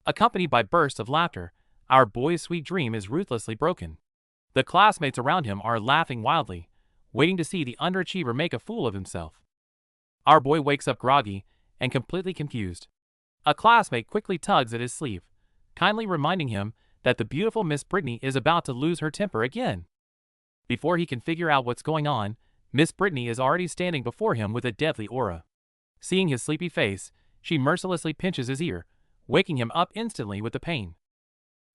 Accompanied by bursts of laughter, our boy's sweet dream is ruthlessly broken. The classmates around him are laughing wildly, waiting to see the underachiever make a fool of himself. Our boy wakes up groggy and completely confused. A classmate quickly tugs at his sleeve, kindly reminding him that the beautiful Miss Brittany is about to lose her temper again. Before he can figure out what's going on, Miss Brittany is already standing before him with a deadly aura. Seeing his sleepy face, she mercilessly pinches his ear, waking him up instantly with the pain.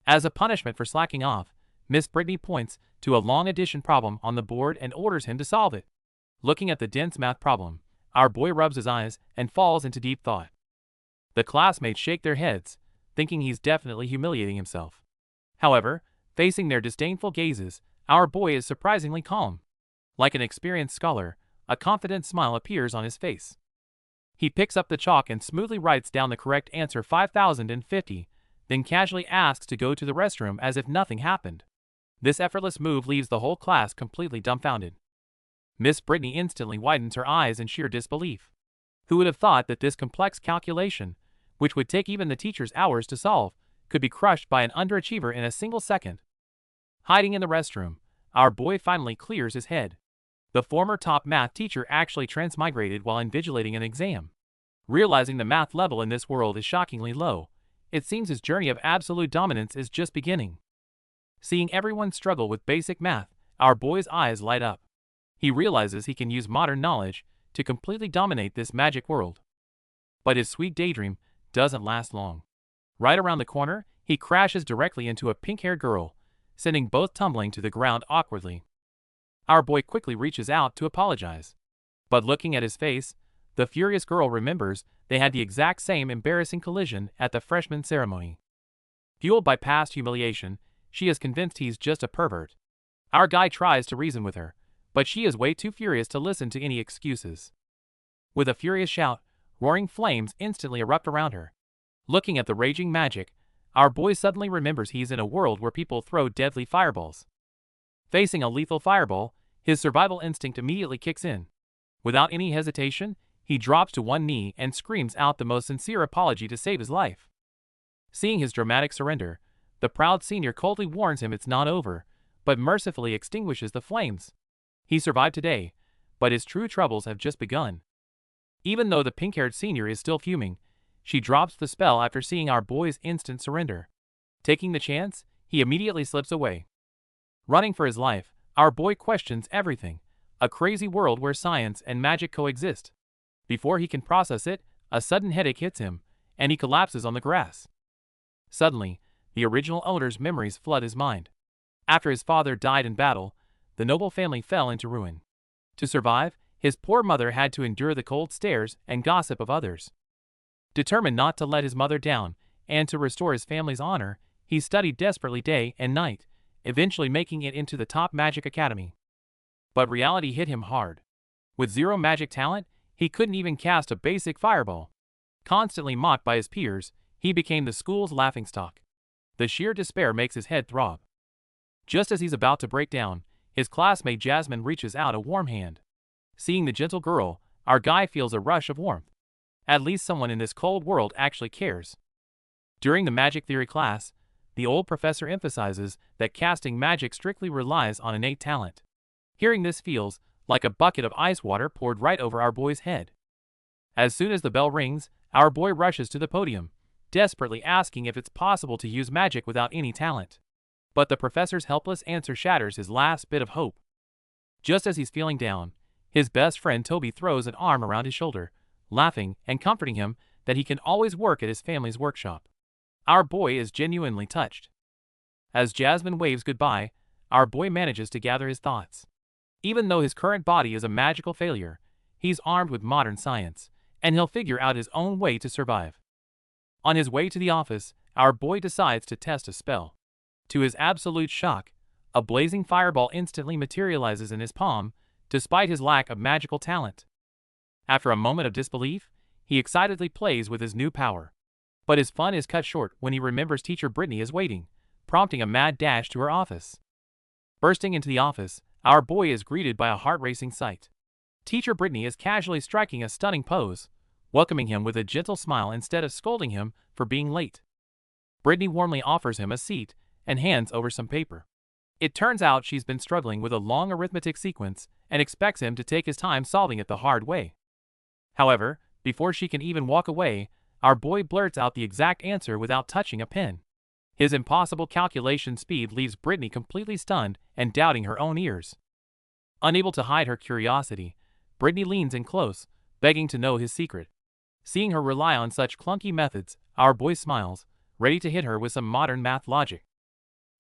As a punishment for slacking off, Miss Brittany points to a long addition problem on the board and orders him to solve it. Looking at the dense math problem, our boy rubs his eyes and falls into deep thought. The classmates shake their heads, thinking he's definitely humiliating himself. However, facing their disdainful gazes, our boy is surprisingly calm. Like an experienced scholar, a confident smile appears on his face. He picks up the chalk and smoothly writes down the correct answer 5050, then casually asks to go to the restroom as if nothing happened. This effortless move leaves the whole class completely dumbfounded. Miss Brittany instantly widens her eyes in sheer disbelief. Who would have thought that this complex calculation, which would take even the teacher's hours to solve, could be crushed by an underachiever in a single second? Hiding in the restroom, our boy finally clears his head. The former top math teacher actually transmigrated while invigilating an exam. Realizing the math level in this world is shockingly low, it seems his journey of absolute dominance is just beginning. Seeing everyone struggle with basic math, our boy's eyes light up. He realizes he can use modern knowledge to completely dominate this magic world. But his sweet daydream doesn't last long. Right around the corner, he crashes directly into a pink-haired girl, sending both tumbling to the ground awkwardly. Our boy quickly reaches out to apologize. But looking at his face, the furious girl remembers they had the exact same embarrassing collision at the freshman ceremony. Fueled by past humiliation, she is convinced he's just a pervert. Our guy tries to reason with her, but she is way too furious to listen to any excuses. With a furious shout, roaring flames instantly erupt around her. Looking at the raging magic, our boy suddenly remembers he's in a world where people throw deadly fireballs. Facing a lethal fireball, his survival instinct immediately kicks in. Without any hesitation, he drops to one knee and screams out the most sincere apology to save his life. Seeing his dramatic surrender, the proud senior coldly warns him it's not over, but mercifully extinguishes the flames. He survived today, but his true troubles have just begun. Even though the pink-haired senior is still fuming, she drops the spell after seeing our boy's instant surrender. Taking the chance, he immediately slips away. Running for his life, our boy questions everything, a crazy world where science and magic coexist. Before he can process it, a sudden headache hits him, and he collapses on the grass. Suddenly, the original owner's memories flood his mind. After his father died in battle, the noble family fell into ruin. To survive, his poor mother had to endure the cold stares and gossip of others. Determined not to let his mother down and to restore his family's honor, he studied desperately day and night, eventually making it into the top magic academy. But reality hit him hard. With zero magic talent, he couldn't even cast a basic fireball. Constantly mocked by his peers, he became the school's laughingstock. The sheer despair makes his head throb. Just as he's about to break down, his classmate Jasmine reaches out a warm hand. Seeing the gentle girl, our guy feels a rush of warmth. At least someone in this cold world actually cares. During the magic theory class, the old professor emphasizes that casting magic strictly relies on innate talent. Hearing this feels like a bucket of ice water poured right over our boy's head. As soon as the bell rings, our boy rushes to the podium, desperately asking if it's possible to use magic without any talent. But the professor's helpless answer shatters his last bit of hope. Just as he's feeling down, his best friend Toby throws an arm around his shoulder, laughing and comforting him that he can always work at his family's workshop. Our boy is genuinely touched. As Jasmine waves goodbye, our boy manages to gather his thoughts. Even though his current body is a magical failure, he's armed with modern science, and he'll figure out his own way to survive. On his way to the office, our boy decides to test a spell. To his absolute shock, a blazing fireball instantly materializes in his palm, despite his lack of magical talent. After a moment of disbelief, he excitedly plays with his new power. But his fun is cut short when he remembers teacher Brittany is waiting, prompting a mad dash to her office. Bursting into the office, our boy is greeted by a heart-racing sight. Teacher Brittany is casually striking a stunning pose, welcoming him with a gentle smile instead of scolding him for being late. Brittany warmly offers him a seat and hands over some paper. It turns out she's been struggling with a long arithmetic sequence and expects him to take his time solving it the hard way. However, before she can even walk away, our boy blurts out the exact answer without touching a pen. His impossible calculation speed leaves Brittany completely stunned and doubting her own ears. Unable to hide her curiosity, Brittany leans in close, begging to know his secret. Seeing her rely on such clunky methods, our boy smiles, ready to hit her with some modern math logic.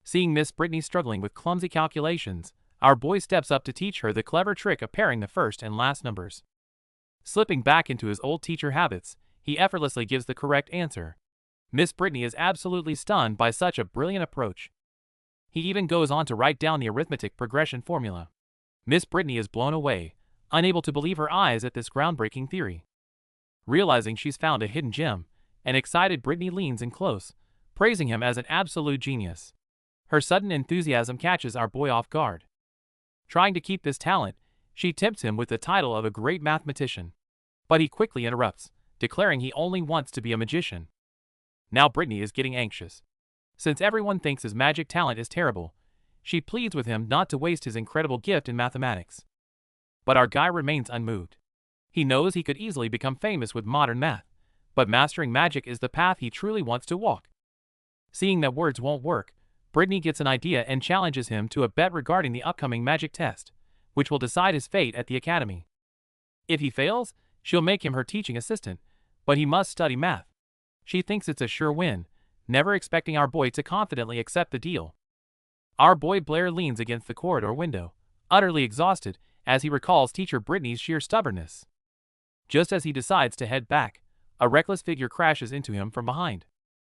Seeing Miss Brittany struggling with clumsy calculations, our boy steps up to teach her the clever trick of pairing the first and last numbers. Slipping back into his old teacher habits, he effortlessly gives the correct answer. Miss Brittany is absolutely stunned by such a brilliant approach. He even goes on to write down the arithmetic progression formula. Miss Brittany is blown away, unable to believe her eyes at this groundbreaking theory. Realizing she's found a hidden gem, an excited Brittany leans in close, praising him as an absolute genius. Her sudden enthusiasm catches our boy off guard. Trying to keep this talent, she tempts him with the title of a great mathematician. But he quickly interrupts, declaring he only wants to be a magician. Now Brittany is getting anxious. Since everyone thinks his magic talent is terrible, she pleads with him not to waste his incredible gift in mathematics. But our guy remains unmoved. He knows he could easily become famous with modern math, but mastering magic is the path he truly wants to walk. Seeing that words won't work, Brittany gets an idea and challenges him to a bet regarding the upcoming magic test, which will decide his fate at the academy. If he fails, she'll make him her teaching assistant, but he must study math. She thinks it's a sure win, never expecting our boy to confidently accept the deal. Our boy Blair leans against the corridor window, utterly exhausted, as he recalls teacher Brittany's sheer stubbornness. Just as he decides to head back, a reckless figure crashes into him from behind.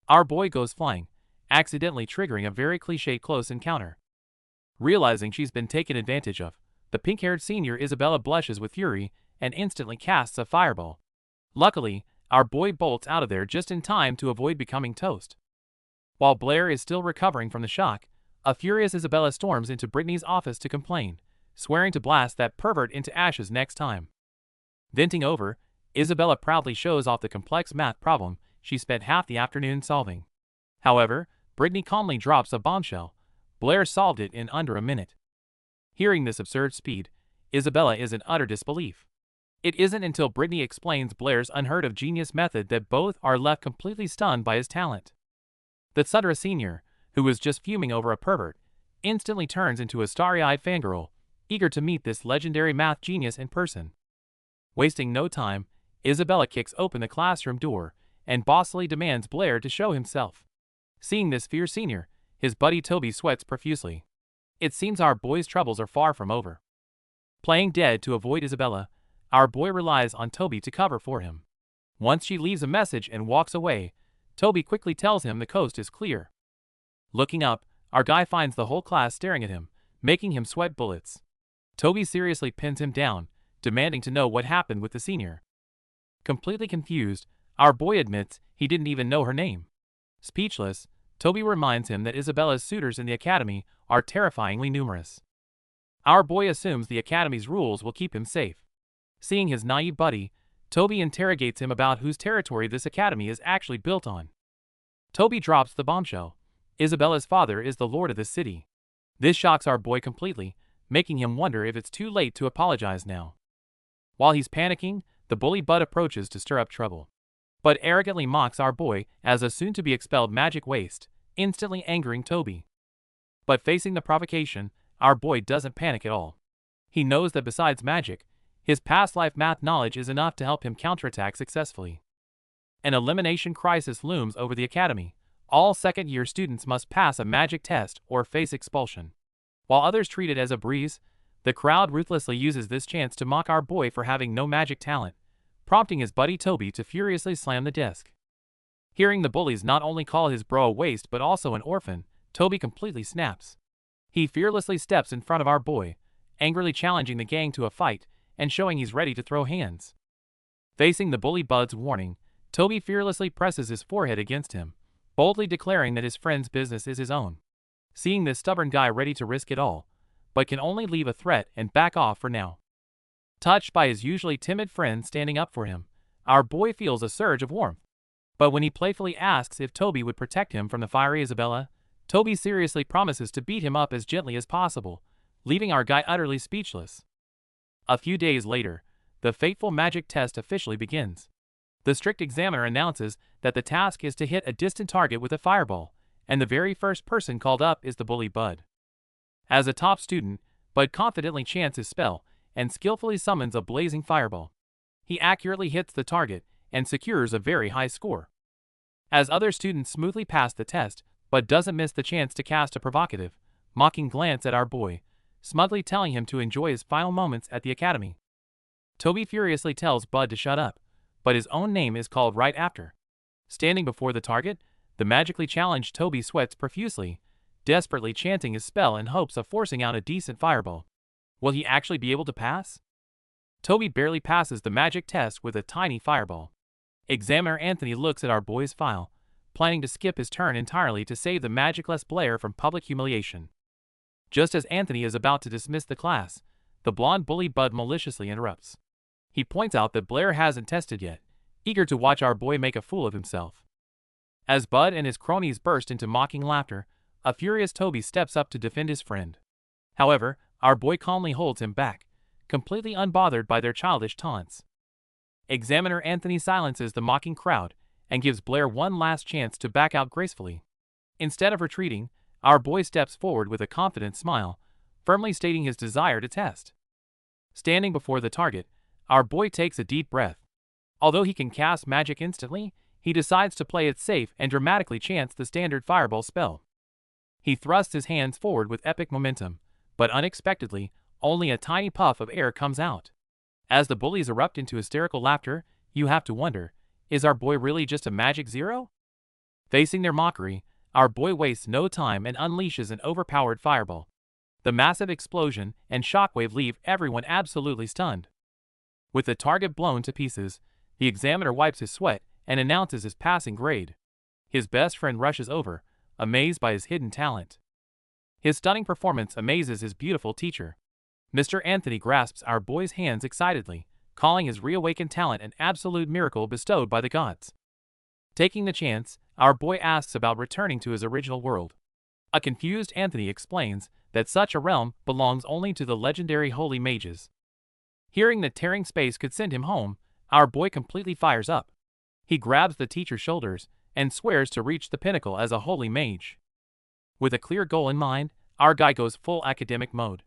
Our boy goes flying, accidentally triggering a very cliched close encounter. Realizing she's been taken advantage of, the pink-haired senior Isabella blushes with fury and instantly casts a fireball. Luckily, our boy bolts out of there just in time to avoid becoming toast. While Blair is still recovering from the shock, a furious Isabella storms into Brittany's office to complain, swearing to blast that pervert into ashes next time. Venting over, Isabella proudly shows off the complex math problem she spent half the afternoon solving. However, Brittany calmly drops a bombshell. Blair solved it in under a minute. Hearing this absurd speed, Isabella is in utter disbelief. It isn't until Brittany explains Blair's unheard-of genius method that both are left completely stunned by his talent. The Sudra senior, who was just fuming over a pervert, instantly turns into a starry-eyed fangirl, eager to meet this legendary math genius in person. Wasting no time, Isabella kicks open the classroom door and bossily demands Blair to show himself. Seeing this fierce senior, his buddy Toby sweats profusely. It seems our boy's troubles are far from over. Playing dead to avoid Isabella, our boy relies on Toby to cover for him. Once she leaves a message and walks away, Toby quickly tells him the coast is clear. Looking up, our guy finds the whole class staring at him, making him sweat bullets. Toby seriously pins him down, demanding to know what happened with the senior. Completely confused, our boy admits he didn't even know her name. Speechless, Toby reminds him that Isabella's suitors in the academy are terrifyingly numerous. Our boy assumes the academy's rules will keep him safe. Seeing his naive buddy, Toby interrogates him about whose territory this academy is actually built on. Toby drops the bombshell. Isabella's father is the lord of the city. This shocks our boy completely, making him wonder if it's too late to apologize now. While he's panicking, the bully Bud approaches to stir up trouble. Bud arrogantly mocks our boy as a soon-to-be-expelled magic waste, instantly angering Toby. But facing the provocation, our boy doesn't panic at all. He knows that besides magic, his past life math knowledge is enough to help him counterattack successfully. An elimination crisis looms over the academy. All second-year students must pass a magic test or face expulsion. While others treat it as a breeze, the crowd ruthlessly uses this chance to mock our boy for having no magic talent, prompting his buddy Toby to furiously slam the desk. Hearing the bullies not only call his bro a waste but also an orphan, Toby completely snaps. He fearlessly steps in front of our boy, angrily challenging the gang to a fight and showing he's ready to throw hands. Facing the bully Bud's warning, Toby fearlessly presses his forehead against him, boldly declaring that his friend's business is his own. Seeing this stubborn guy ready to risk it all, but can only leave a threat and back off for now. Touched by his usually timid friend standing up for him, our boy feels a surge of warmth. But when he playfully asks if Toby would protect him from the fiery Isabella, Toby seriously promises to beat him up as gently as possible, leaving our guy utterly speechless. A few days later, the fateful magic test officially begins. The strict examiner announces that the task is to hit a distant target with a fireball, and the very first person called up is the bully Bud. As a top student, Bud confidently chants his spell and skillfully summons a blazing fireball. He accurately hits the target and secures a very high score. As other students smoothly pass the test, Bud doesn't miss the chance to cast a provocative, mocking glance at our boy, smugly telling him to enjoy his final moments at the academy. Toby furiously tells Bud to shut up, but his own name is called right after. Standing before the target, the magically challenged Toby sweats profusely, desperately chanting his spell in hopes of forcing out a decent fireball. Will he actually be able to pass? Toby barely passes the magic test with a tiny fireball. Examiner Anthony looks at our boy's file, planning to skip his turn entirely to save the magicless Blair from public humiliation. Just as Anthony is about to dismiss the class, the blonde bully Bud maliciously interrupts. He points out that Blair hasn't tested yet, eager to watch our boy make a fool of himself. As Bud and his cronies burst into mocking laughter, a furious Toby steps up to defend his friend. However, our boy calmly holds him back, completely unbothered by their childish taunts. Examiner Anthony silences the mocking crowd and gives Blair one last chance to back out gracefully. Instead of retreating, our boy steps forward with a confident smile, firmly stating his desire to test. Standing before the target, our boy takes a deep breath. Although he can cast magic instantly, he decides to play it safe and dramatically chants the standard fireball spell. He thrusts his hands forward with epic momentum, but unexpectedly, only a tiny puff of air comes out. As the bullies erupt into hysterical laughter, you have to wonder, is our boy really just a magic zero? Facing their mockery, our boy wastes no time and unleashes an overpowered fireball. The massive explosion and shockwave leave everyone absolutely stunned. With the target blown to pieces, the examiner wipes his sweat and announces his passing grade. His best friend rushes over, amazed by his hidden talent. His stunning performance amazes his beautiful teacher. Mr. Anthony grasps our boy's hands excitedly, calling his reawakened talent an absolute miracle bestowed by the gods. Taking the chance, our boy asks about returning to his original world. A confused Anthony explains that such a realm belongs only to the legendary holy mages. Hearing that tearing space could send him home, our boy completely fires up. He grabs the teacher's shoulders and swears to reach the pinnacle as a holy mage. With a clear goal in mind, our guy goes full academic mode.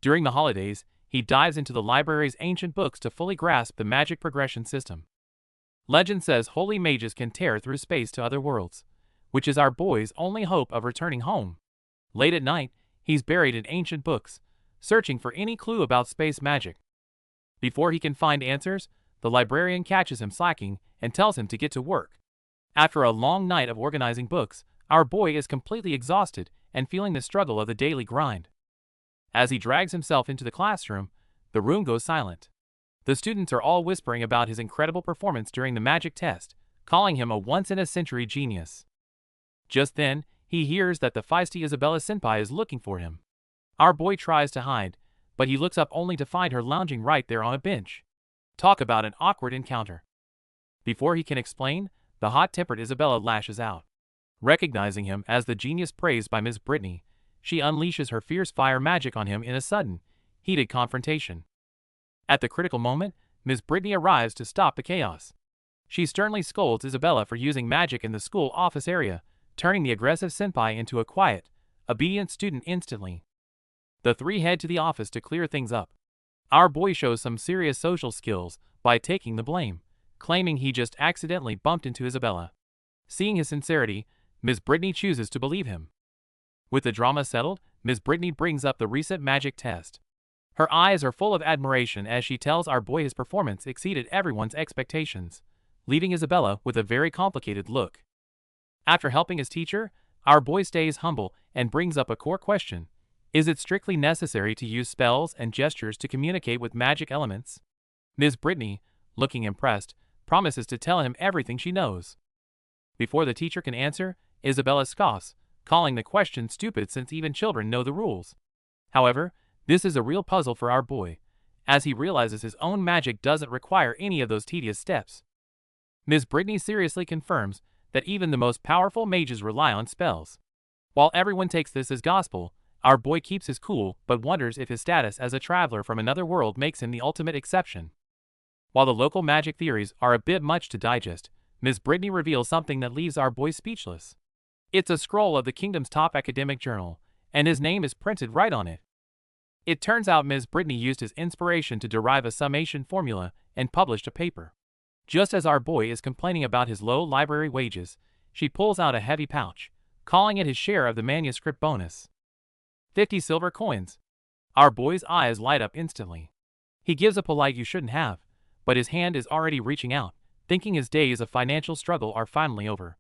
During the holidays, he dives into the library's ancient books to fully grasp the magic progression system. Legend says holy mages can tear through space to other worlds, which is our boy's only hope of returning home. Late at night, he's buried in ancient books, searching for any clue about space magic. Before he can find answers, the librarian catches him slacking and tells him to get to work. After a long night of organizing books, our boy is completely exhausted and feeling the struggle of the daily grind. As he drags himself into the classroom, the room goes silent. The students are all whispering about his incredible performance during the magic test, calling him a once-in-a-century genius. Just then, he hears that the feisty Isabella Senpai is looking for him. Our boy tries to hide, but he looks up only to find her lounging right there on a bench. Talk about an awkward encounter. Before he can explain, the hot-tempered Isabella lashes out. Recognizing him as the genius praised by Ms. Brittany, she unleashes her fierce fire magic on him in a sudden, heated confrontation. At the critical moment, Ms. Brittany arrives to stop the chaos. She sternly scolds Isabella for using magic in the school office area, turning the aggressive senpai into a quiet, obedient student instantly. The three head to the office to clear things up. Our boy shows some serious social skills by taking the blame, claiming he just accidentally bumped into Isabella. Seeing his sincerity, Ms. Brittany chooses to believe him. With the drama settled, Ms. Brittany brings up the recent magic test. Her eyes are full of admiration as she tells our boy his performance exceeded everyone's expectations, leaving Isabella with a very complicated look. After helping his teacher, our boy stays humble and brings up a core question. Is it strictly necessary to use spells and gestures to communicate with magic elements? Ms. Brittany, looking impressed, promises to tell him everything she knows. Before the teacher can answer, Isabella scoffs, calling the question stupid since even children know the rules. However, this is a real puzzle for our boy, as he realizes his own magic doesn't require any of those tedious steps. Ms. Brittany seriously confirms that even the most powerful mages rely on spells. While everyone takes this as gospel, our boy keeps his cool but wonders if his status as a traveler from another world makes him the ultimate exception. While the local magic theories are a bit much to digest, Ms. Brittany reveals something that leaves our boy speechless. It's a scroll of the kingdom's top academic journal, and his name is printed right on it. It turns out Ms. Brittany used his inspiration to derive a summation formula and published a paper. Just as our boy is complaining about his low library wages, she pulls out a heavy pouch, calling it his share of the manuscript bonus. 50 silver coins. Our boy's eyes light up instantly. He gives a polite "you shouldn't have," but his hand is already reaching out, thinking his days of financial struggle are finally over.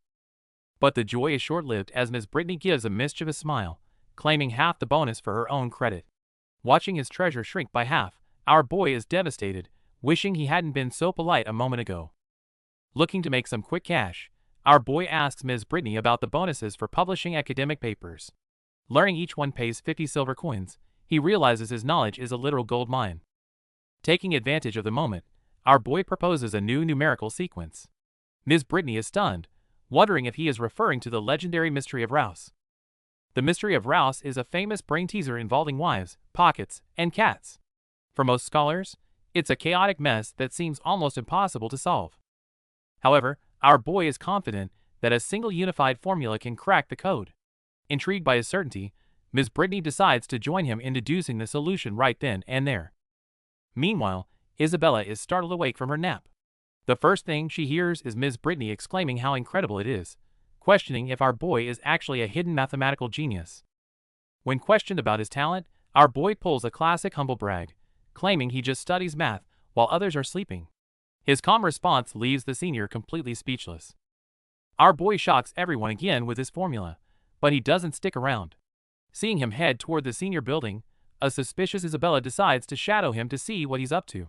But the joy is short-lived as Ms. Brittany gives a mischievous smile, claiming half the bonus for her own credit. Watching his treasure shrink by half, our boy is devastated, wishing he hadn't been so polite a moment ago. Looking to make some quick cash, our boy asks Ms. Brittany about the bonuses for publishing academic papers. Learning each one pays 50 silver coins, he realizes his knowledge is a literal gold mine. Taking advantage of the moment, our boy proposes a new numerical sequence. Ms. Brittany is stunned, wondering if he is referring to the legendary Mystery of Rouse. The Mystery of Rouse is a famous brain teaser involving wives, pockets, and cats. For most scholars, it's a chaotic mess that seems almost impossible to solve. However, our boy is confident that a single unified formula can crack the code. Intrigued by his certainty, Ms. Brittany decides to join him in deducing the solution right then and there. Meanwhile, Isabella is startled awake from her nap. The first thing she hears is Ms. Brittany exclaiming how incredible it is, questioning if our boy is actually a hidden mathematical genius. When questioned about his talent, our boy pulls a classic humble brag, claiming he just studies math while others are sleeping. His calm response leaves the senior completely speechless. Our boy shocks everyone again with his formula, but he doesn't stick around. Seeing him head toward the senior building, a suspicious Isabella decides to shadow him to see what he's up to.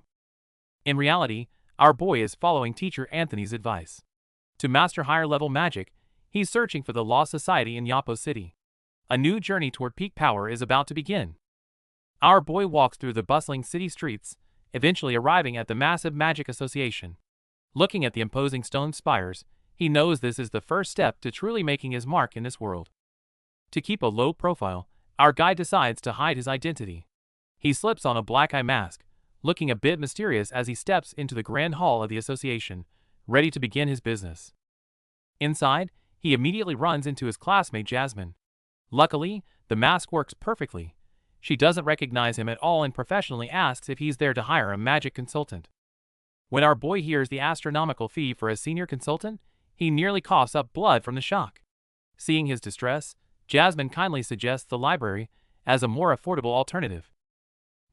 In reality, our boy is following teacher Anthony's advice. To master higher-level magic, he's searching for the lost society in Yapo City. A new journey toward peak power is about to begin. Our boy walks through the bustling city streets, eventually arriving at the massive Magic Association. Looking at the imposing stone spires, he knows this is the first step to truly making his mark in this world. To keep a low profile, our guy decides to hide his identity. He slips on a black eye mask, looking a bit mysterious as he steps into the grand hall of the association, ready to begin his business. Inside, he immediately runs into his classmate Jasmine. Luckily, the mask works perfectly. She doesn't recognize him at all and professionally asks if he's there to hire a magic consultant. When our boy hears the astronomical fee for a senior consultant, he nearly coughs up blood from the shock. Seeing his distress, Jasmine kindly suggests the library as a more affordable alternative.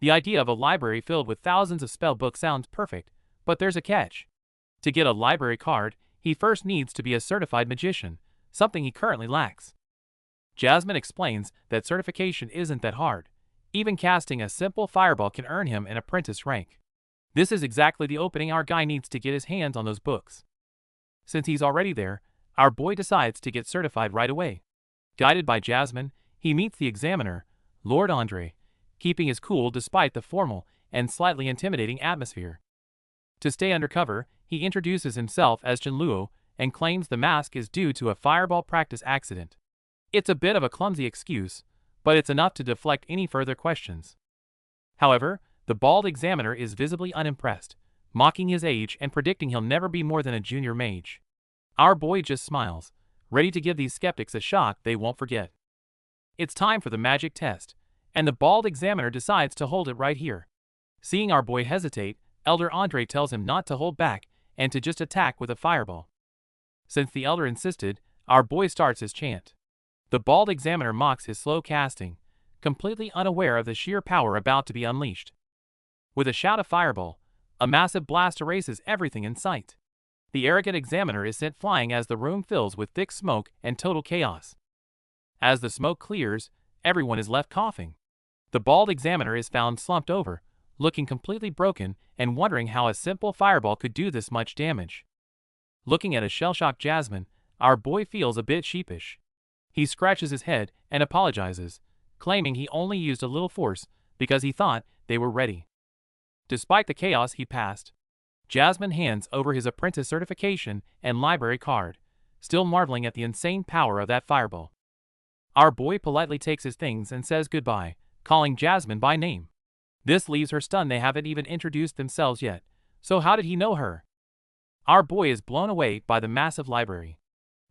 The idea of a library filled with thousands of spell books sounds perfect, but there's a catch. To get a library card, he first needs to be a certified magician, something he currently lacks. Jasmine explains that certification isn't that hard. Even casting a simple fireball can earn him an apprentice rank. This is exactly the opening our guy needs to get his hands on those books. Since he's already there, our boy decides to get certified right away. Guided by Jasmine, he meets the examiner, Lord Andre, keeping his cool despite the formal and slightly intimidating atmosphere. To stay undercover, he introduces himself as Chenluo and claims the mask is due to a fireball practice accident. It's a bit of a clumsy excuse, but it's enough to deflect any further questions. However, the bald examiner is visibly unimpressed, mocking his age and predicting he'll never be more than a junior mage. Our boy just smiles, ready to give these skeptics a shock they won't forget. It's time for the magic test, and the bald examiner decides to hold it right here. Seeing our boy hesitate, Elder Andre tells him not to hold back and to just attack with a fireball. Since the elder insisted, our boy starts his chant. The bald examiner mocks his slow casting, completely unaware of the sheer power about to be unleashed. With a shout of fireball, a massive blast erases everything in sight. The arrogant examiner is sent flying as the room fills with thick smoke and total chaos. As the smoke clears, everyone is left coughing. The bald examiner is found slumped over, looking completely broken and wondering how a simple fireball could do this much damage. Looking at a shell-shocked Jasmine, our boy feels a bit sheepish. He scratches his head and apologizes, claiming he only used a little force because he thought they were ready. Despite the chaos he passed, Jasmine hands over his apprentice certification and library card, still marveling at the insane power of that fireball. Our boy politely takes his things and says goodbye, calling Jasmine by name. This leaves her stunned. They haven't even introduced themselves yet, so how did he know her? Our boy is blown away by the massive library.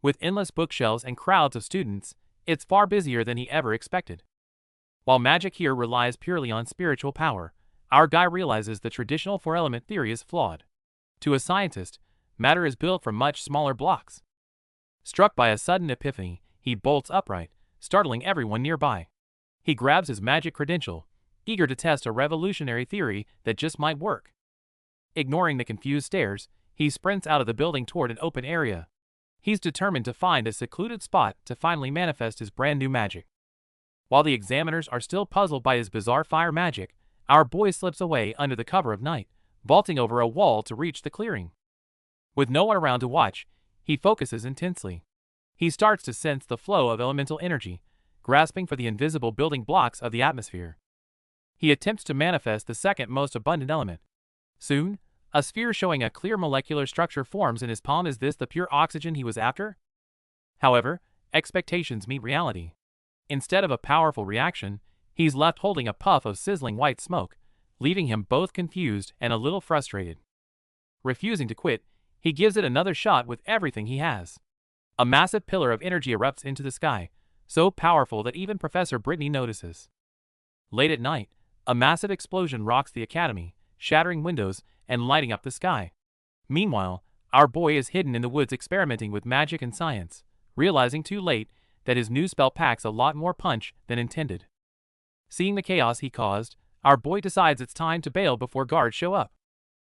With endless bookshelves and crowds of students, it's far busier than he ever expected. While magic here relies purely on spiritual power, our guy realizes the traditional four-element theory is flawed. To a scientist, matter is built from much smaller blocks. Struck by a sudden epiphany, he bolts upright, startling everyone nearby. He grabs his magic credential, eager to test a revolutionary theory that just might work. Ignoring the confused stares, he sprints out of the building toward an open area. He's determined to find a secluded spot to finally manifest his brand new magic. While the examiners are still puzzled by his bizarre fire magic, our boy slips away under the cover of night, vaulting over a wall to reach the clearing. With no one around to watch, he focuses intensely. He starts to sense the flow of elemental energy, grasping for the invisible building blocks of the atmosphere. He attempts to manifest the second most abundant element. Soon, a sphere showing a clear molecular structure forms in his palm. Is this the pure oxygen he was after? However, expectations meet reality. Instead of a powerful reaction, he's left holding a puff of sizzling white smoke, leaving him both confused and a little frustrated. Refusing to quit, he gives it another shot with everything he has. A massive pillar of energy erupts into the sky, so powerful that even Professor Brittany notices. Late at night, a massive explosion rocks the academy, shattering windows and lighting up the sky. Meanwhile, our boy is hidden in the woods experimenting with magic and science, realizing too late that his new spell packs a lot more punch than intended. Seeing the chaos he caused, our boy decides it's time to bail before guards show up.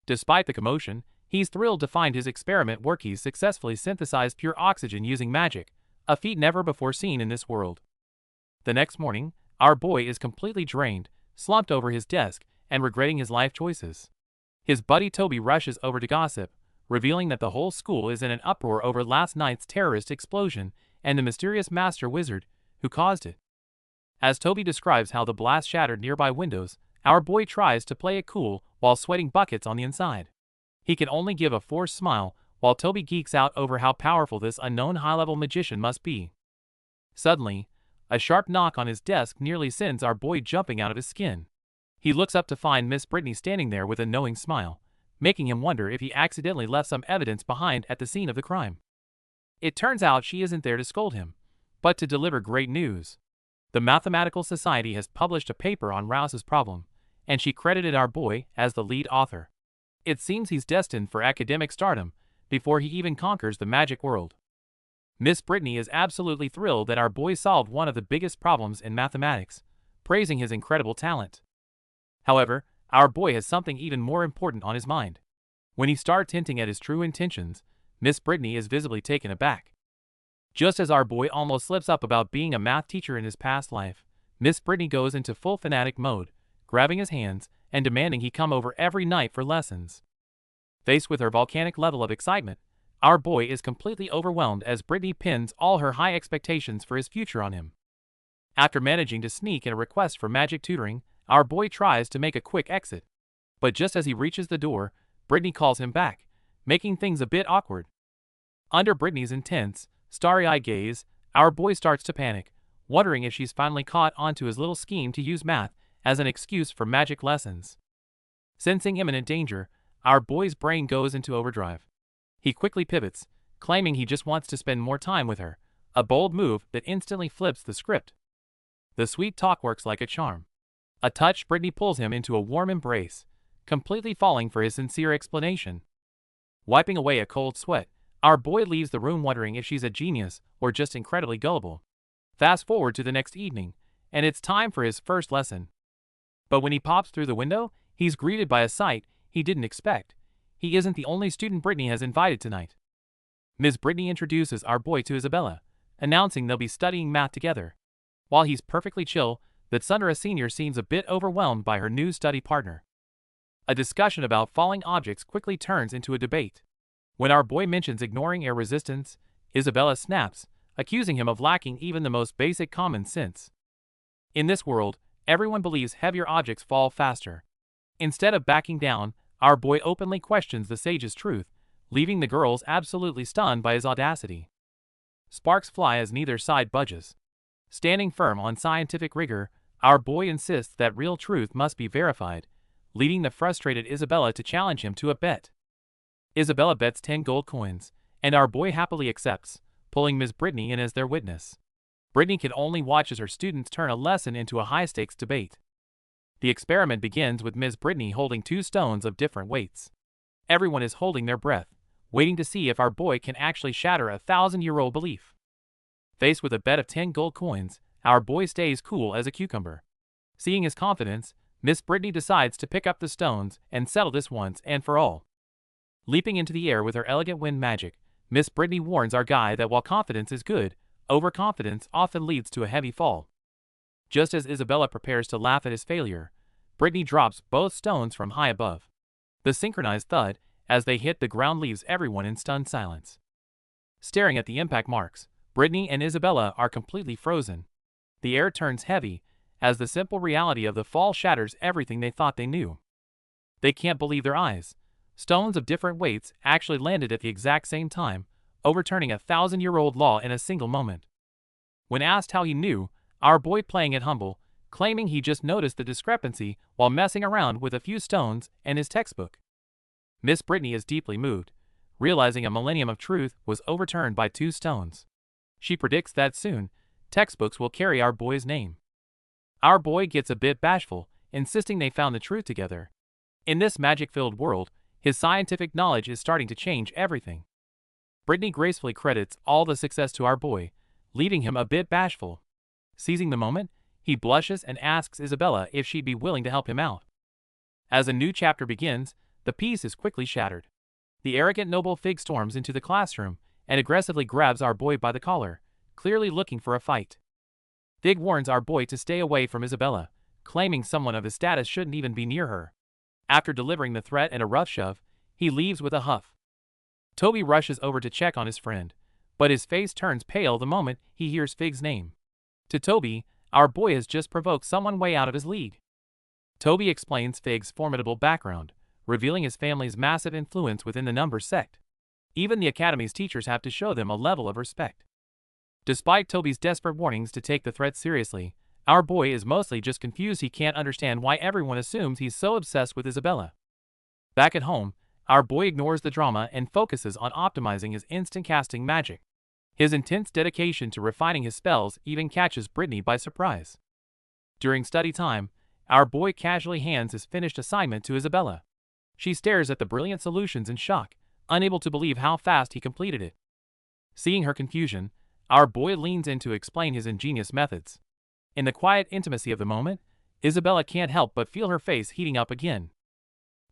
Despite the commotion, he's thrilled to find his experiment work. He's successfully synthesized pure oxygen using magic, a feat never before seen in this world. The next morning, our boy is completely drained, slumped over his desk, and regretting his life choices. His buddy Toby rushes over to gossip, revealing that the whole school is in an uproar over last night's terrorist explosion and the mysterious master wizard who caused it. As Toby describes how the blast shattered nearby windows, our boy tries to play it cool while sweating buckets on the inside. He can only give a forced smile while Toby geeks out over how powerful this unknown high-level magician must be. Suddenly, a sharp knock on his desk nearly sends our boy jumping out of his skin. He looks up to find Miss Brittany standing there with a knowing smile, making him wonder if he accidentally left some evidence behind at the scene of the crime. It turns out she isn't there to scold him, but to deliver great news. The Mathematical Society has published a paper on Rouse's problem, and she credited our boy as the lead author. It seems he's destined for academic stardom before he even conquers the magic world. Miss Brittany is absolutely thrilled that our boy solved one of the biggest problems in mathematics, praising his incredible talent. However, our boy has something even more important on his mind. When he starts hinting at his true intentions, Miss Brittany is visibly taken aback. Just as our boy almost slips up about being a math teacher in his past life, Miss Brittany goes into full fanatic mode, grabbing his hands and demanding he come over every night for lessons. Faced with her volcanic level of excitement, our boy is completely overwhelmed as Brittany pins all her high expectations for his future on him. After managing to sneak in a request for magic tutoring, our boy tries to make a quick exit. But just as he reaches the door, Brittany calls him back, making things a bit awkward. Under Brittany's intense, starry-eyed gaze, our boy starts to panic, wondering if she's finally caught onto his little scheme to use math as an excuse for magic lessons. Sensing imminent danger, our boy's brain goes into overdrive. He quickly pivots, claiming he just wants to spend more time with her, a bold move that instantly flips the script. The sweet talk works like a charm. A touch, Brittany pulls him into a warm embrace, completely falling for his sincere explanation. Wiping away a cold sweat, our boy leaves the room wondering if she's a genius or just incredibly gullible. Fast forward to the next evening, and it's time for his first lesson. But when he pops through the window, he's greeted by a sight he didn't expect. He isn't the only student Brittany has invited tonight. Ms. Brittany introduces our boy to Isabella, announcing they'll be studying math together. While he's perfectly chill, the Sundara Sr. seems a bit overwhelmed by her new study partner. A discussion about falling objects quickly turns into a debate. When our boy mentions ignoring air resistance, Isabella snaps, accusing him of lacking even the most basic common sense. In this world, everyone believes heavier objects fall faster. Instead of backing down, our boy openly questions the sage's truth, leaving the girls absolutely stunned by his audacity. Sparks fly as neither side budges. Standing firm on scientific rigor, our boy insists that real truth must be verified, leading the frustrated Isabella to challenge him to a bet. Isabella bets 10 gold coins, and our boy happily accepts, pulling Ms. Brittany in as their witness. Brittany can only watch as her students turn a lesson into a high-stakes debate. The experiment begins with Ms. Brittany holding 2 stones of different weights. Everyone is holding their breath, waiting to see if our boy can actually shatter a 1,000-year-old belief. Faced with a bet of 10 gold coins, our boy stays cool as a cucumber. Seeing his confidence, Miss Brittany decides to pick up the stones and settle this once and for all. Leaping into the air with her elegant wind magic, Miss Brittany warns our guy that while confidence is good, overconfidence often leads to a heavy fall. Just as Isabella prepares to laugh at his failure, Brittany drops both stones from high above. The synchronized thud as they hit the ground leaves everyone in stunned silence. Staring at the impact marks, Brittany and Isabella are completely frozen. The air turns heavy as the simple reality of the fall shatters everything they thought they knew. They can't believe their eyes. Stones of different weights actually landed at the exact same time, overturning a 1,000-year-old law in a single moment. When asked how he knew, our boy playing it humble, claiming he just noticed the discrepancy while messing around with a few stones and his textbook. Miss Brittany is deeply moved, realizing a millennium of truth was overturned by 2 stones. She predicts that soon, textbooks will carry our boy's name. Our boy gets a bit bashful, insisting they found the truth together. In this magic-filled world, his scientific knowledge is starting to change everything. Brittany gracefully credits all the success to our boy, leaving him a bit bashful. Seizing the moment, he blushes and asks Isabella if she'd be willing to help him out. As a new chapter begins, the peace is quickly shattered. The arrogant noble Fig storms into the classroom and aggressively grabs our boy by the collar, clearly looking for a fight. Fig warns our boy to stay away from Isabella, claiming someone of his status shouldn't even be near her. After delivering the threat and a rough shove, he leaves with a huff. Toby rushes over to check on his friend, but his face turns pale the moment he hears Fig's name. To Toby, our boy has just provoked someone way out of his league. Toby explains Fig's formidable background, revealing his family's massive influence within the Numbers sect. Even the Academy's teachers have to show them a level of respect. Despite Toby's desperate warnings to take the threat seriously, our boy is mostly just confused. He can't understand why everyone assumes he's so obsessed with Isabella. Back at home, our boy ignores the drama and focuses on optimizing his instant casting magic. His intense dedication to refining his spells even catches Brittany by surprise. During study time, our boy casually hands his finished assignment to Isabella. She stares at the brilliant solutions in shock, unable to believe how fast he completed it. Seeing her confusion, our boy leans in to explain his ingenious methods. In the quiet intimacy of the moment, Isabella can't help but feel her face heating up again.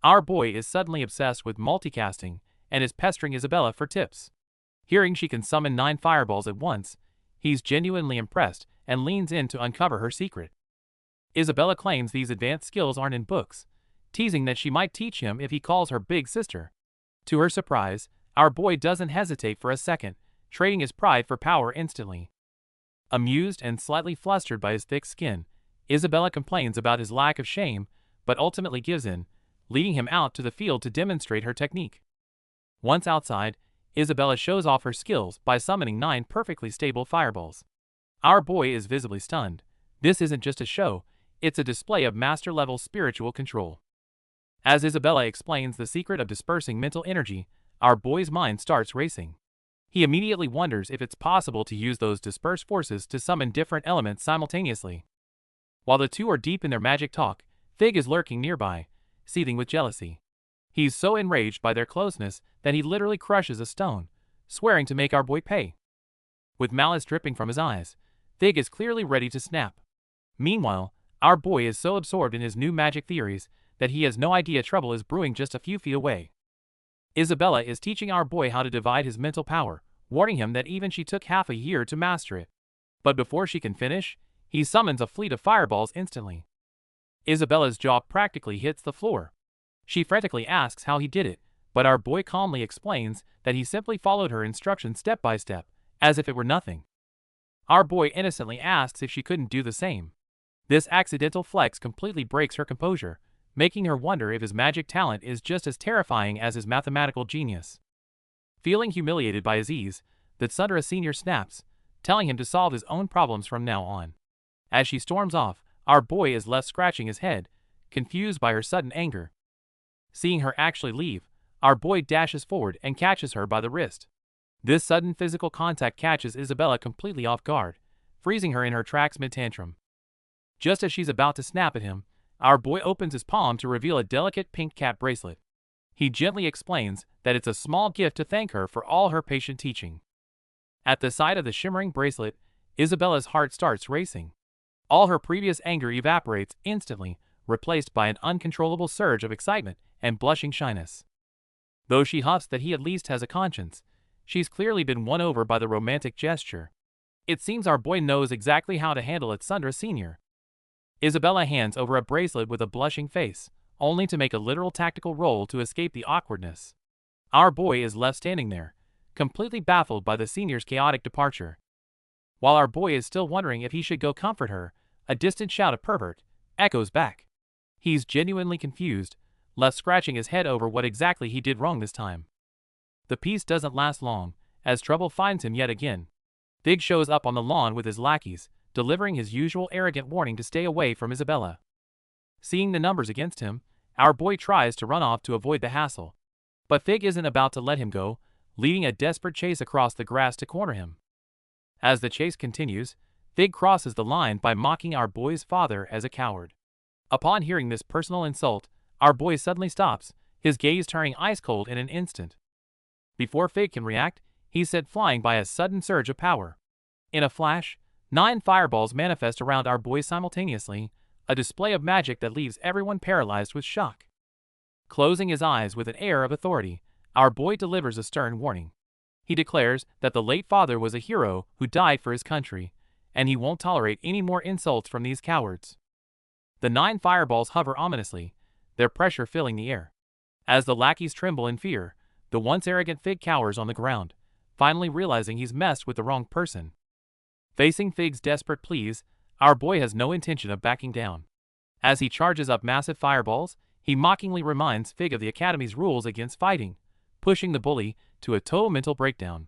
Our boy is suddenly obsessed with multicasting and is pestering Isabella for tips. Hearing she can summon 9 fireballs at once, he's genuinely impressed and leans in to uncover her secret. Isabella claims these advanced skills aren't in books, teasing that she might teach him if he calls her big sister. To her surprise, our boy doesn't hesitate for a second, trading his pride for power instantly. Amused and slightly flustered by his thick skin, Isabella complains about his lack of shame, but ultimately gives in, leading him out to the field to demonstrate her technique. Once outside, Isabella shows off her skills by summoning 9 perfectly stable fireballs. Our boy is visibly stunned. This isn't just a show, it's a display of master-level spiritual control. As Isabella explains the secret of dispersing mental energy, our boy's mind starts racing. He immediately wonders if it's possible to use those dispersed forces to summon different elements simultaneously. While the two are deep in their magic talk, Fig is lurking nearby, seething with jealousy. He's so enraged by their closeness that he literally crushes a stone, swearing to make our boy pay. With malice dripping from his eyes, Fig is clearly ready to snap. Meanwhile, our boy is so absorbed in his new magic theories that he has no idea trouble is brewing just a few feet away. Isabella is teaching our boy how to divide his mental power, warning him that even she took half a year to master it. But before she can finish, he summons a fleet of fireballs instantly. Isabella's jaw practically hits the floor. She frantically asks how he did it, but our boy calmly explains that he simply followed her instructions step by step, as if it were nothing. Our boy innocently asks if she couldn't do the same. This accidental flex completely breaks her composure, making her wonder if his magic talent is just as terrifying as his mathematical genius. Feeling humiliated by his ease, the Tsundere Senior snaps, telling him to solve his own problems from now on. As she storms off, our boy is left scratching his head, confused by her sudden anger. Seeing her actually leave, our boy dashes forward and catches her by the wrist. This sudden physical contact catches Isabella completely off guard, freezing her in her tracks mid-tantrum. Just as she's about to snap at him, our boy opens his palm to reveal a delicate pink cat bracelet. He gently explains that it's a small gift to thank her for all her patient teaching. At the sight of the shimmering bracelet, Isabella's heart starts racing. All her previous anger evaporates instantly, replaced by an uncontrollable surge of excitement and blushing shyness. Though she huffs that he at least has a conscience, she's clearly been won over by the romantic gesture. It seems our boy knows exactly how to handle it. Tsundere Senior. Isabella hands over a bracelet with a blushing face, only to make a literal tactical roll to escape the awkwardness. Our boy is left standing there, completely baffled by the senior's chaotic departure. While our boy is still wondering if he should go comfort her, a distant shout of "pervert" echoes back. He's genuinely confused, left scratching his head over what exactly he did wrong this time. The peace doesn't last long, as trouble finds him yet again. Fig shows up on the lawn with his lackeys, delivering his usual arrogant warning to stay away from Isabella. Seeing the numbers against him, our boy tries to run off to avoid the hassle. But Fig isn't about to let him go, leading a desperate chase across the grass to corner him. As the chase continues, Fig crosses the line by mocking our boy's father as a coward. Upon hearing this personal insult, our boy suddenly stops, his gaze turning ice cold in an instant. Before Fig can react, he's sent flying by a sudden surge of power. In a flash, 9 fireballs manifest around our boy simultaneously, a display of magic that leaves everyone paralyzed with shock. Closing his eyes with an air of authority, our boy delivers a stern warning. He declares that the late father was a hero who died for his country, and he won't tolerate any more insults from these cowards. The 9 fireballs hover ominously, their pressure filling the air. As the lackeys tremble in fear, the once arrogant Fig cowers on the ground, finally realizing he's messed with the wrong person. Facing Fig's desperate pleas, our boy has no intention of backing down. As he charges up massive fireballs, he mockingly reminds Fig of the Academy's rules against fighting, pushing the bully to a total mental breakdown.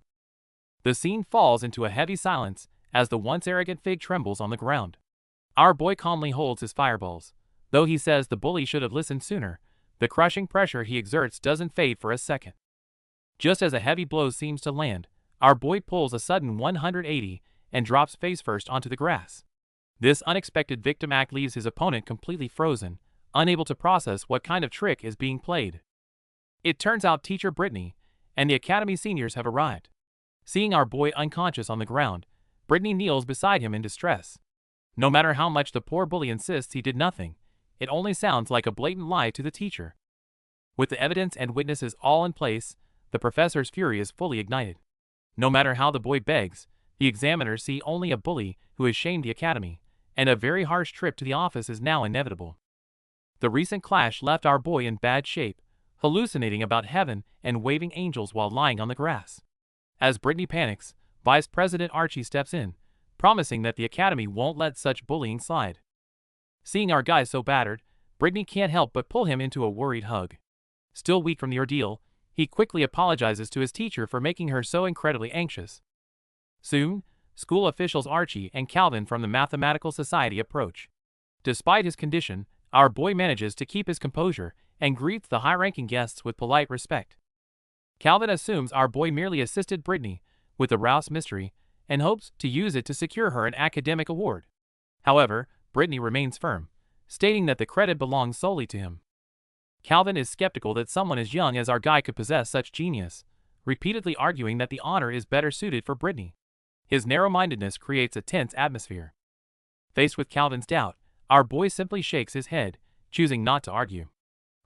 The scene falls into a heavy silence as the once arrogant Fig trembles on the ground. Our boy calmly holds his fireballs. Though he says the bully should have listened sooner, the crushing pressure he exerts doesn't fade for a second. Just as a heavy blow seems to land, our boy pulls a sudden 180 and drops face first onto the grass. This unexpected victim act leaves his opponent completely frozen, unable to process what kind of trick is being played. It turns out Teacher Brittany and the Academy seniors have arrived. Seeing our boy unconscious on the ground, Brittany kneels beside him in distress. No matter how much the poor bully insists he did nothing, it only sounds like a blatant lie to the teacher. With the evidence and witnesses all in place, the professor's fury is fully ignited. No matter how the boy begs, the examiners see only a bully who has shamed the Academy, and a very harsh trip to the office is now inevitable. The recent clash left our boy in bad shape, hallucinating about heaven and waving angels while lying on the grass. As Brittany panics, Vice President Archie steps in, promising that the Academy won't let such bullying slide. Seeing our guy so battered, Brittany can't help but pull him into a worried hug. Still weak from the ordeal, he quickly apologizes to his teacher for making her so incredibly anxious. Soon, school officials Archie and Calvin from the Mathematical Society approach. Despite his condition, our boy manages to keep his composure and greets the high-ranking guests with polite respect. Calvin assumes our boy merely assisted Brittany with the Rouse mystery and hopes to use it to secure her an academic award. However, Brittany remains firm, stating that the credit belongs solely to him. Calvin is skeptical that someone as young as our guy could possess such genius, repeatedly arguing that the honor is better suited for Brittany. His narrow-mindedness creates a tense atmosphere. Faced with Calvin's doubt, our boy simply shakes his head, choosing not to argue.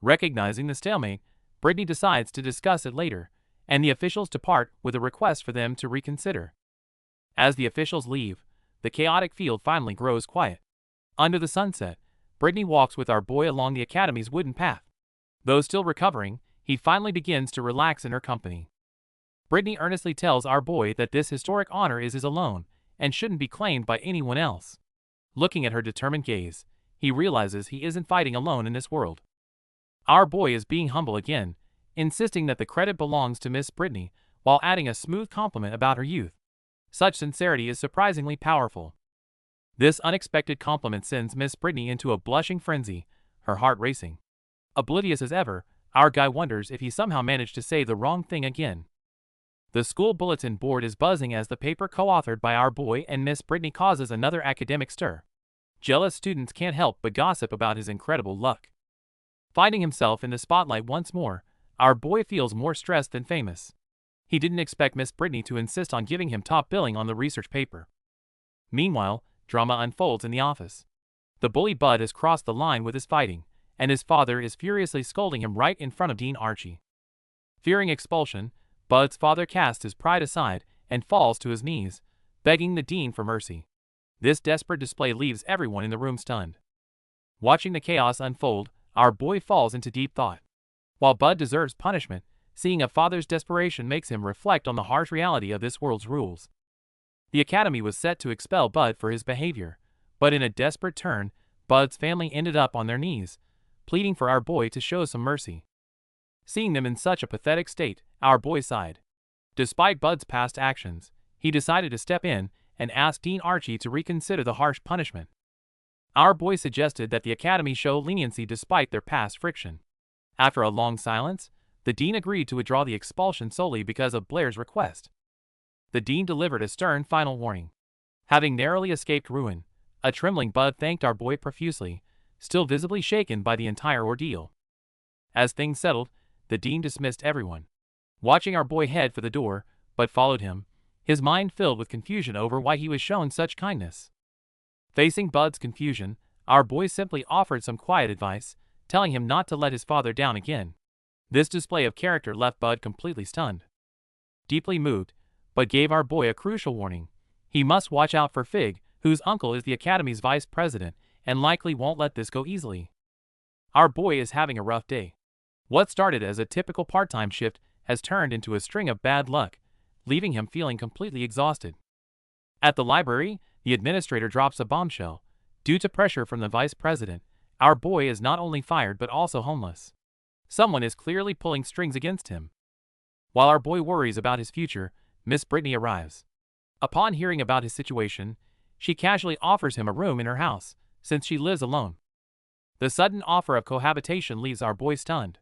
Recognizing the stalemate, Brittany decides to discuss it later, and the officials depart with a request for them to reconsider. As the officials leave, the chaotic field finally grows quiet. Under the sunset, Brittany walks with our boy along the Academy's wooden path. Though still recovering, he finally begins to relax in her company. Brittany earnestly tells our boy that this historic honor is his alone, and shouldn't be claimed by anyone else. Looking at her determined gaze, he realizes he isn't fighting alone in this world. Our boy is being humble again, insisting that the credit belongs to Miss Brittany, while adding a smooth compliment about her youth. Such sincerity is surprisingly powerful. This unexpected compliment sends Miss Brittany into a blushing frenzy, her heart racing. Oblivious as ever, our guy wonders if he somehow managed to say the wrong thing again. The school bulletin board is buzzing as the paper co-authored by our boy and Miss Brittany causes another academic stir. Jealous students can't help but gossip about his incredible luck. Finding himself in the spotlight once more, our boy feels more stressed than famous. He didn't expect Miss Brittany to insist on giving him top billing on the research paper. Meanwhile, drama unfolds in the office. The bully Bud has crossed the line with his fighting, and his father is furiously scolding him right in front of Dean Archie. Fearing expulsion, Bud's father casts his pride aside and falls to his knees, begging the dean for mercy. This desperate display leaves everyone in the room stunned. Watching the chaos unfold, our boy falls into deep thought. While Bud deserves punishment, seeing a father's desperation makes him reflect on the harsh reality of this world's rules. The academy was set to expel Bud for his behavior, but in a desperate turn, Bud's family ended up on their knees, pleading for our boy to show some mercy. Seeing them in such a pathetic state, our boy sighed. Despite Bud's past actions, he decided to step in and ask Dean Archie to reconsider the harsh punishment. Our boy suggested that the academy show leniency despite their past friction. After a long silence, the dean agreed to withdraw the expulsion solely because of Blair's request. The dean delivered a stern final warning. Having narrowly escaped ruin, a trembling Bud thanked our boy profusely, still visibly shaken by the entire ordeal. As things settled, the dean dismissed everyone. Watching our boy head for the door, Bud followed him, his mind filled with confusion over why he was shown such kindness. Facing Bud's confusion, our boy simply offered some quiet advice, telling him not to let his father down again. This display of character left Bud completely stunned. Deeply moved, Bud gave our boy a crucial warning. He must watch out for Fig, whose uncle is the academy's vice president, and likely won't let this go easily. Our boy is having a rough day. What started as a typical part-time shift has turned into a string of bad luck, leaving him feeling completely exhausted. At the library, the administrator drops a bombshell. Due to pressure from the vice president, our boy is not only fired but also homeless. Someone is clearly pulling strings against him. While our boy worries about his future, Miss Brittany arrives. Upon hearing about his situation, she casually offers him a room in her house, since she lives alone. The sudden offer of cohabitation leaves our boy stunned.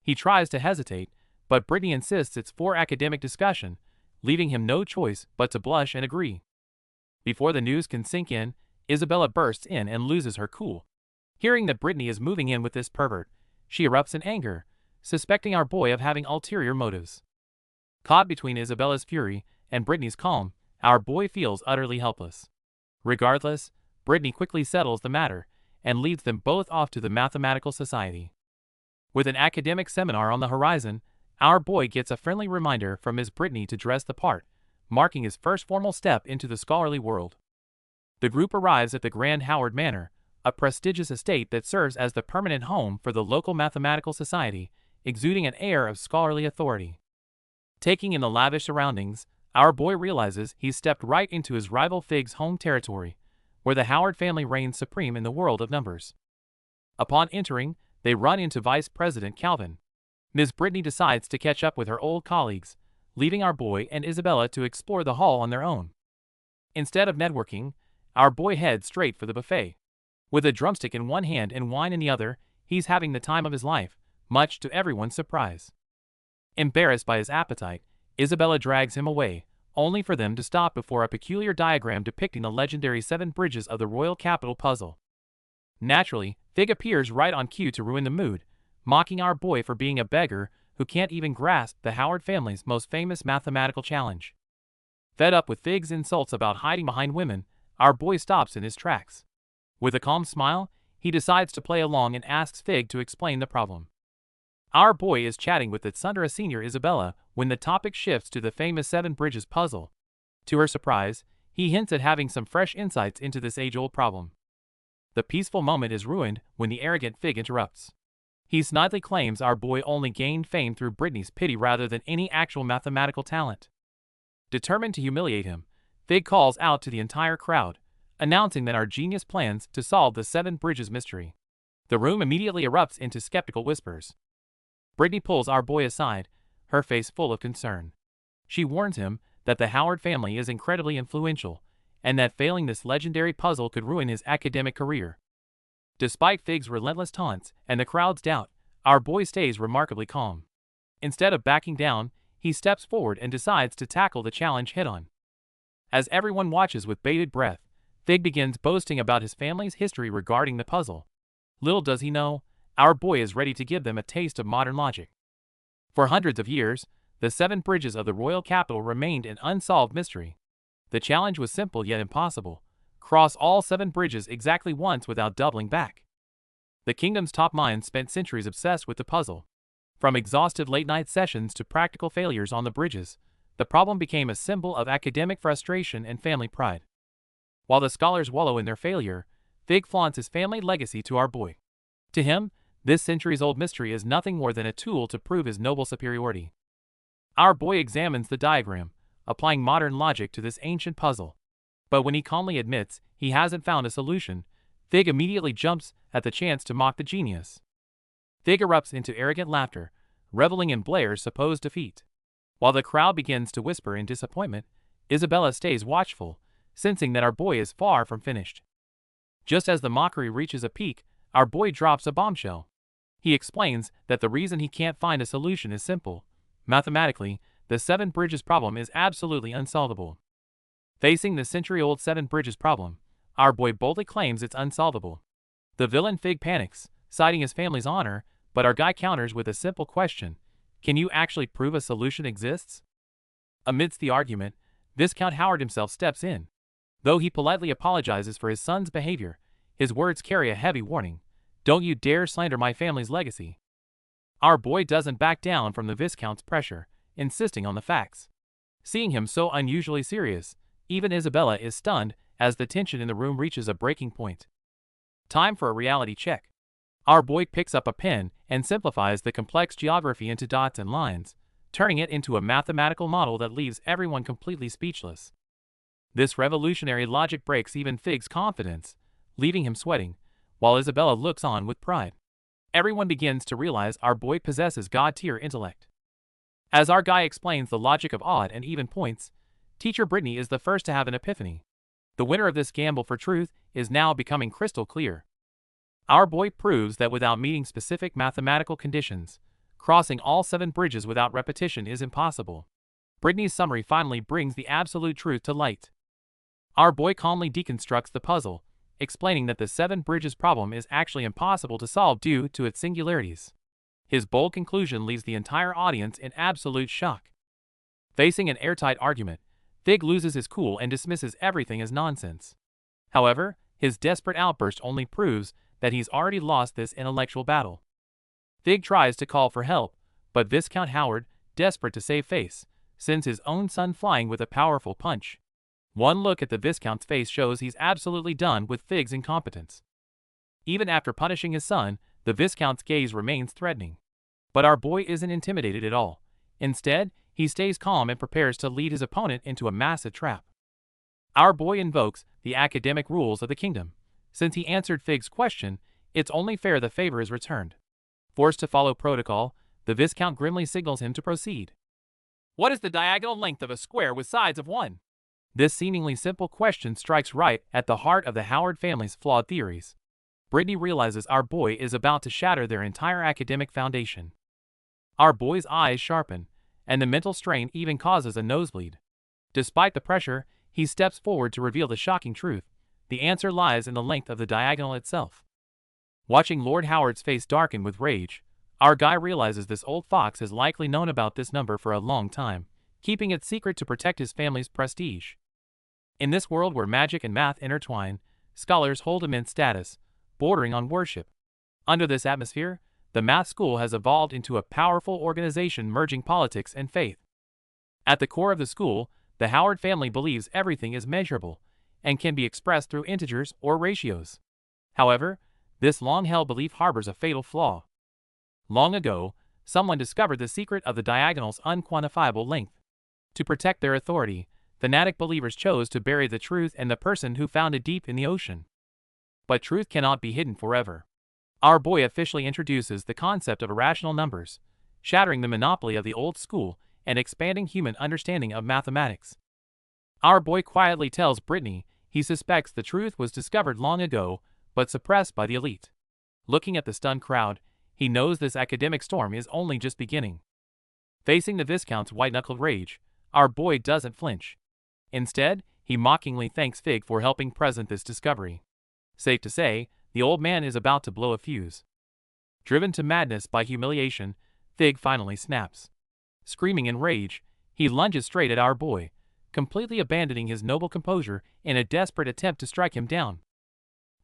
He tries to hesitate, but Brittany insists it's for academic discussion, leaving him no choice but to blush and agree. Before the news can sink in, Isabella bursts in and loses her cool. Hearing that Brittany is moving in with this pervert, she erupts in anger, suspecting our boy of having ulterior motives. Caught between Isabella's fury and Brittany's calm, our boy feels utterly helpless. Regardless, Brittany quickly settles the matter and leads them both off to the Mathematical Society. With an academic seminar on the horizon, our boy gets a friendly reminder from Ms. Brittany to dress the part, marking his first formal step into the scholarly world. The group arrives at the Grand Howard Manor, a prestigious estate that serves as the permanent home for the local Mathematical Society, exuding an air of scholarly authority. Taking in the lavish surroundings, our boy realizes he's stepped right into his rival Fig's home territory, where the Howard family reigns supreme in the world of numbers. Upon entering, they run into Vice President Calvin. Ms. Brittany decides to catch up with her old colleagues, leaving our boy and Isabella to explore the hall on their own. Instead of networking, our boy heads straight for the buffet. With a drumstick in one hand and wine in the other, he's having the time of his life, much to everyone's surprise. Embarrassed by his appetite, Isabella drags him away, only for them to stop before a peculiar diagram depicting the legendary 7 bridges of the royal capital puzzle. Naturally, Fig appears right on cue to ruin the mood, mocking our boy for being a beggar who can't even grasp the Howard family's most famous mathematical challenge. Fed up with Fig's insults about hiding behind women, our boy stops in his tracks. With a calm smile, he decides to play along and asks Fig to explain the problem. Our boy is chatting with its Sundara senior Isabella when the topic shifts to the famous 7 bridges puzzle. To her surprise, he hints at having some fresh insights into this age-old problem. The peaceful moment is ruined when the arrogant Fig interrupts. He snidely claims our boy only gained fame through Brittany's pity rather than any actual mathematical talent. Determined to humiliate him, Fig calls out to the entire crowd, announcing that our genius plans to solve the 7 bridges mystery. The room immediately erupts into skeptical whispers. Brittany pulls our boy aside, her face full of concern. She warns him that the Howard family is incredibly influential, and that failing this legendary puzzle could ruin his academic career. Despite Fig's relentless taunts and the crowd's doubt, our boy stays remarkably calm. Instead of backing down, he steps forward and decides to tackle the challenge head-on. As everyone watches with bated breath, Fig begins boasting about his family's history regarding the puzzle. Little does he know, our boy is ready to give them a taste of modern logic. For hundreds of years, the 7 bridges of the royal capital remained an unsolved mystery. The challenge was simple yet impossible. Cross all 7 bridges exactly once without doubling back. The kingdom's top minds spent centuries obsessed with the puzzle. From exhaustive late-night sessions to practical failures on the bridges, the problem became a symbol of academic frustration and family pride. While the scholars wallow in their failure, Fig flaunts his family legacy to our boy. To him, this centuries-old mystery is nothing more than a tool to prove his noble superiority. Our boy examines the diagram, applying modern logic to this ancient puzzle. But when he calmly admits he hasn't found a solution, Fig immediately jumps at the chance to mock the genius. Fig erupts into arrogant laughter, reveling in Blair's supposed defeat. While the crowd begins to whisper in disappointment, Isabella stays watchful, sensing that our boy is far from finished. Just as the mockery reaches a peak, our boy drops a bombshell. He explains that the reason he can't find a solution is simple. Mathematically, the 7 bridges problem is absolutely unsolvable. Facing the century-old 7 bridges problem, our boy boldly claims it's unsolvable. The villain Fig panics, citing his family's honor, but our guy counters with a simple question: can you actually prove a solution exists? Amidst the argument, Viscount Howard himself steps in. Though he politely apologizes for his son's behavior, his words carry a heavy warning: don't you dare slander my family's legacy. Our boy doesn't back down from the Viscount's pressure, insisting on the facts. Seeing him so unusually serious, even Isabella is stunned as the tension in the room reaches a breaking point. Time for a reality check. Our boy picks up a pen and simplifies the complex geography into dots and lines, turning it into a mathematical model that leaves everyone completely speechless. This revolutionary logic breaks even Fig's confidence, leaving him sweating, while Isabella looks on with pride. Everyone begins to realize our boy possesses god-tier intellect. As our guy explains the logic of odd and even points, teacher Brittany is the first to have an epiphany. The winner of this gamble for truth is now becoming crystal clear. Our boy proves that without meeting specific mathematical conditions, crossing all 7 bridges without repetition is impossible. Brittany's summary finally brings the absolute truth to light. Our boy calmly deconstructs the puzzle, explaining that the 7 bridges problem is actually impossible to solve due to its singularities. His bold conclusion leaves the entire audience in absolute shock. Facing an airtight argument, Fig loses his cool and dismisses everything as nonsense. However, his desperate outburst only proves that he's already lost this intellectual battle. Fig tries to call for help, but Viscount Howard, desperate to save face, sends his own son flying with a powerful punch. One look at the Viscount's face shows he's absolutely done with Fig's incompetence. Even after punishing his son, the Viscount's gaze remains threatening. But our boy isn't intimidated at all. Instead, he stays calm and prepares to lead his opponent into a massive trap. Our boy invokes the academic rules of the kingdom. Since he answered Fig's question, it's only fair the favor is returned. Forced to follow protocol, the Viscount grimly signals him to proceed. What is the diagonal length of a square with sides of 1? This seemingly simple question strikes right at the heart of the Howard family's flawed theories. Brittany realizes our boy is about to shatter their entire academic foundation. Our boy's eyes sharpen, and the mental strain even causes a nosebleed. Despite the pressure, he steps forward to reveal the shocking truth. The answer lies in the length of the diagonal itself. Watching Lord Howard's face darken with rage, our guy realizes this old fox has likely known about this number for a long time, keeping it secret to protect his family's prestige. In this world where magic and math intertwine, scholars hold immense status, bordering on worship. Under this atmosphere, the math school has evolved into a powerful organization merging politics and faith. At the core of the school, the Howard family believes everything is measurable and can be expressed through integers or ratios. However, this long-held belief harbors a fatal flaw. Long ago, someone discovered the secret of the diagonal's unquantifiable length. To protect their authority, fanatic believers chose to bury the truth and the person who found it deep in the ocean. But truth cannot be hidden forever. our boy officially introduces the concept of irrational numbers, shattering the monopoly of the old school and expanding human understanding of mathematics. Our boy quietly tells Brittany he suspects the truth was discovered long ago, but suppressed by the elite. Looking at the stunned crowd, he knows this academic storm is only just beginning. Facing the Viscount's white-knuckled rage, our boy doesn't flinch. Instead, he mockingly thanks Fig for helping present this discovery. Safe to say, the old man is about to blow a fuse. Driven to madness by humiliation, Fig finally snaps. Screaming in rage, he lunges straight at our boy, completely abandoning his noble composure in a desperate attempt to strike him down.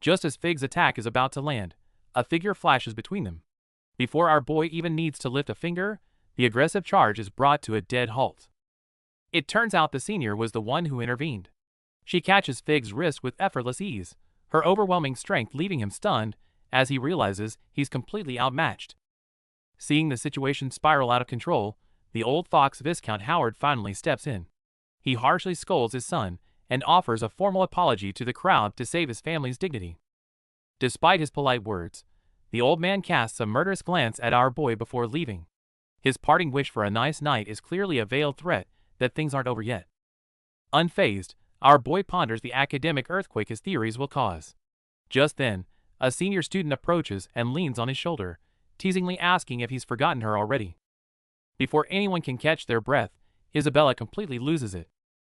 Just as Fig's attack is about to land, a figure flashes between them. Before our boy even needs to lift a finger, the aggressive charge is brought to a dead halt. It turns out the senior was the one who intervened. She catches Fig's wrist with effortless ease, her overwhelming strength leaving him stunned as he realizes he's completely outmatched. Seeing the situation spiral out of control, the old fox Viscount Howard finally steps in. He harshly scolds his son and offers a formal apology to the crowd to save his family's dignity. Despite his polite words, the old man casts a murderous glance at our boy before leaving. His parting wish for a nice night is clearly a veiled threat that things aren't over yet. Unfazed, our boy ponders the academic earthquake his theories will cause. Just then, a senior student approaches and leans on his shoulder, teasingly asking if he's forgotten her already. Before anyone can catch their breath, Isabella completely loses it.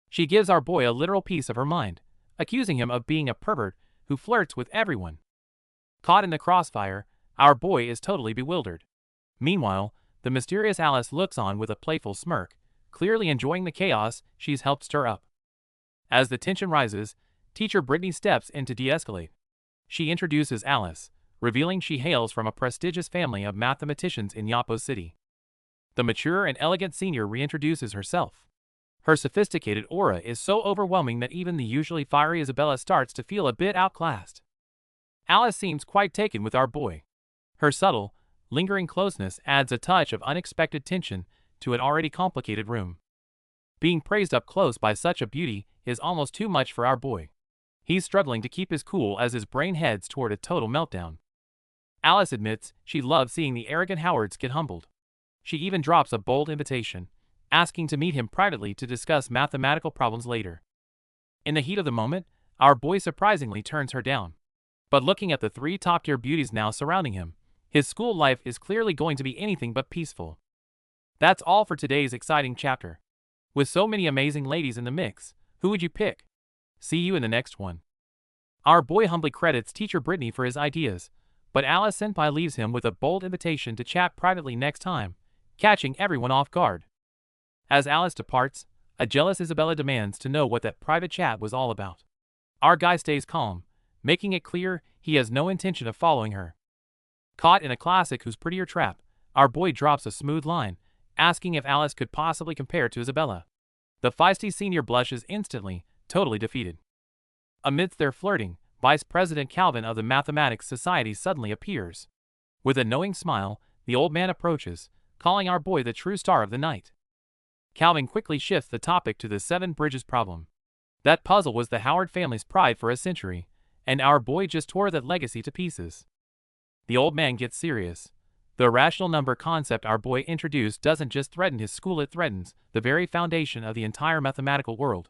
She gives our boy a literal piece of her mind, accusing him of being a pervert who flirts with everyone. Caught in the crossfire, our boy is totally bewildered. Meanwhile, the mysterious Alice looks on with a playful smirk, clearly enjoying the chaos she's helped stir up. As the tension rises, teacher Brittany steps in to de-escalate. She introduces Alice, revealing she hails from a prestigious family of mathematicians in Yapo City. The mature and elegant senior reintroduces herself. Her sophisticated aura is so overwhelming that even the usually fiery Isabella starts to feel a bit outclassed. Alice seems quite taken with our boy. Her subtle, lingering closeness adds a touch of unexpected tension to an already complicated room. Being praised up close by such a beauty is almost too much for our boy. He's struggling to keep his cool as his brain heads toward a total meltdown. Alice admits she loves seeing the arrogant Howards get humbled. She even drops a bold invitation, asking to meet him privately to discuss mathematical problems later. In the heat of the moment, our boy surprisingly turns her down. But looking at the three top-tier beauties now surrounding him, his school life is clearly going to be anything but peaceful. That's all for today's exciting chapter. With so many amazing ladies in the mix, who would you pick? See you in the next one. Our boy humbly credits teacher Brittany for his ideas, but Alice Senpai leaves him with a bold invitation to chat privately next time, catching everyone off guard. As Alice departs, a jealous Isabella demands to know what that private chat was all about. Our guy stays calm, making it clear he has no intention of following her. Caught in a classic Who's Prettier trap, our boy drops a smooth line, asking if Alice could possibly compare to Isabella. The feisty senior blushes instantly, totally defeated. Amidst their flirting, Vice President Calvin of the Mathematics Society suddenly appears. With a knowing smile, the old man approaches, calling our boy the true star of the night. Calvin quickly shifts the topic to the Seven Bridges problem. That puzzle was the Howard family's pride for a century, and our boy just tore that legacy to pieces. The old man gets serious. The irrational number concept our boy introduced doesn't just threaten his school, it threatens the very foundation of the entire mathematical world.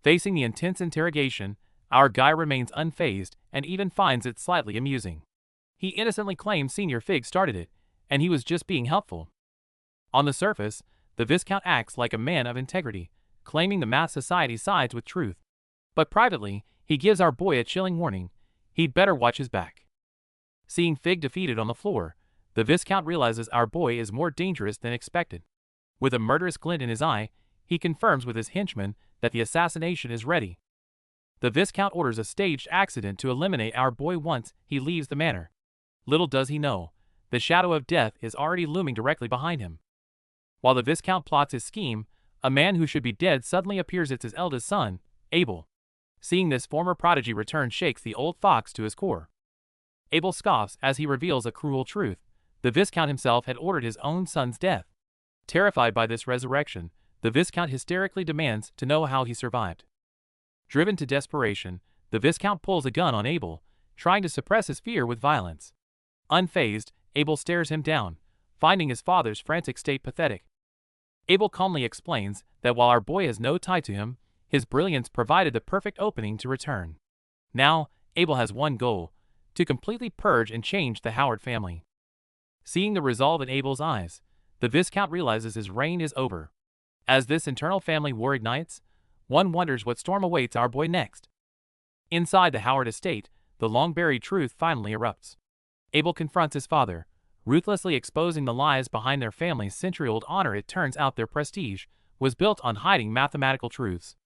Facing the intense interrogation, our guy remains unfazed and even finds it slightly amusing. He innocently claims Senior Fig started it, and he was just being helpful. On the surface, the Viscount acts like a man of integrity, claiming the Math Society sides with truth. But privately, he gives our boy a chilling warning: he'd better watch his back. Seeing Fig defeated on the floor, the Viscount realizes our boy is more dangerous than expected. With a murderous glint in his eye, he confirms with his henchman that the assassination is ready. The Viscount orders a staged accident to eliminate our boy once he leaves the manor. Little does he know, the shadow of death is already looming directly behind him. While the Viscount plots his scheme, a man who should be dead suddenly appears as his eldest son, Abel. Seeing this former prodigy return shakes the old fox to his core. Abel scoffs as he reveals a cruel truth: the Viscount himself had ordered his own son's death. Terrified by this resurrection, the Viscount hysterically demands to know how he survived. Driven to desperation, the Viscount pulls a gun on Abel, trying to suppress his fear with violence. Unfazed, Abel stares him down, finding his father's frantic state pathetic. Abel calmly explains that while our boy has no tie to him, his brilliance provided the perfect opening to return. Now, Abel has one goal: to completely purge and change the Howard family. Seeing the resolve in Abel's eyes, the Viscount realizes his reign is over. As this internal family war ignites, one wonders what storm awaits our boy next. Inside the Howard estate, the long-buried truth finally erupts. Abel confronts his father, ruthlessly exposing the lies behind their family's century-old honor. It turns out their prestige was built on hiding mathematical truths.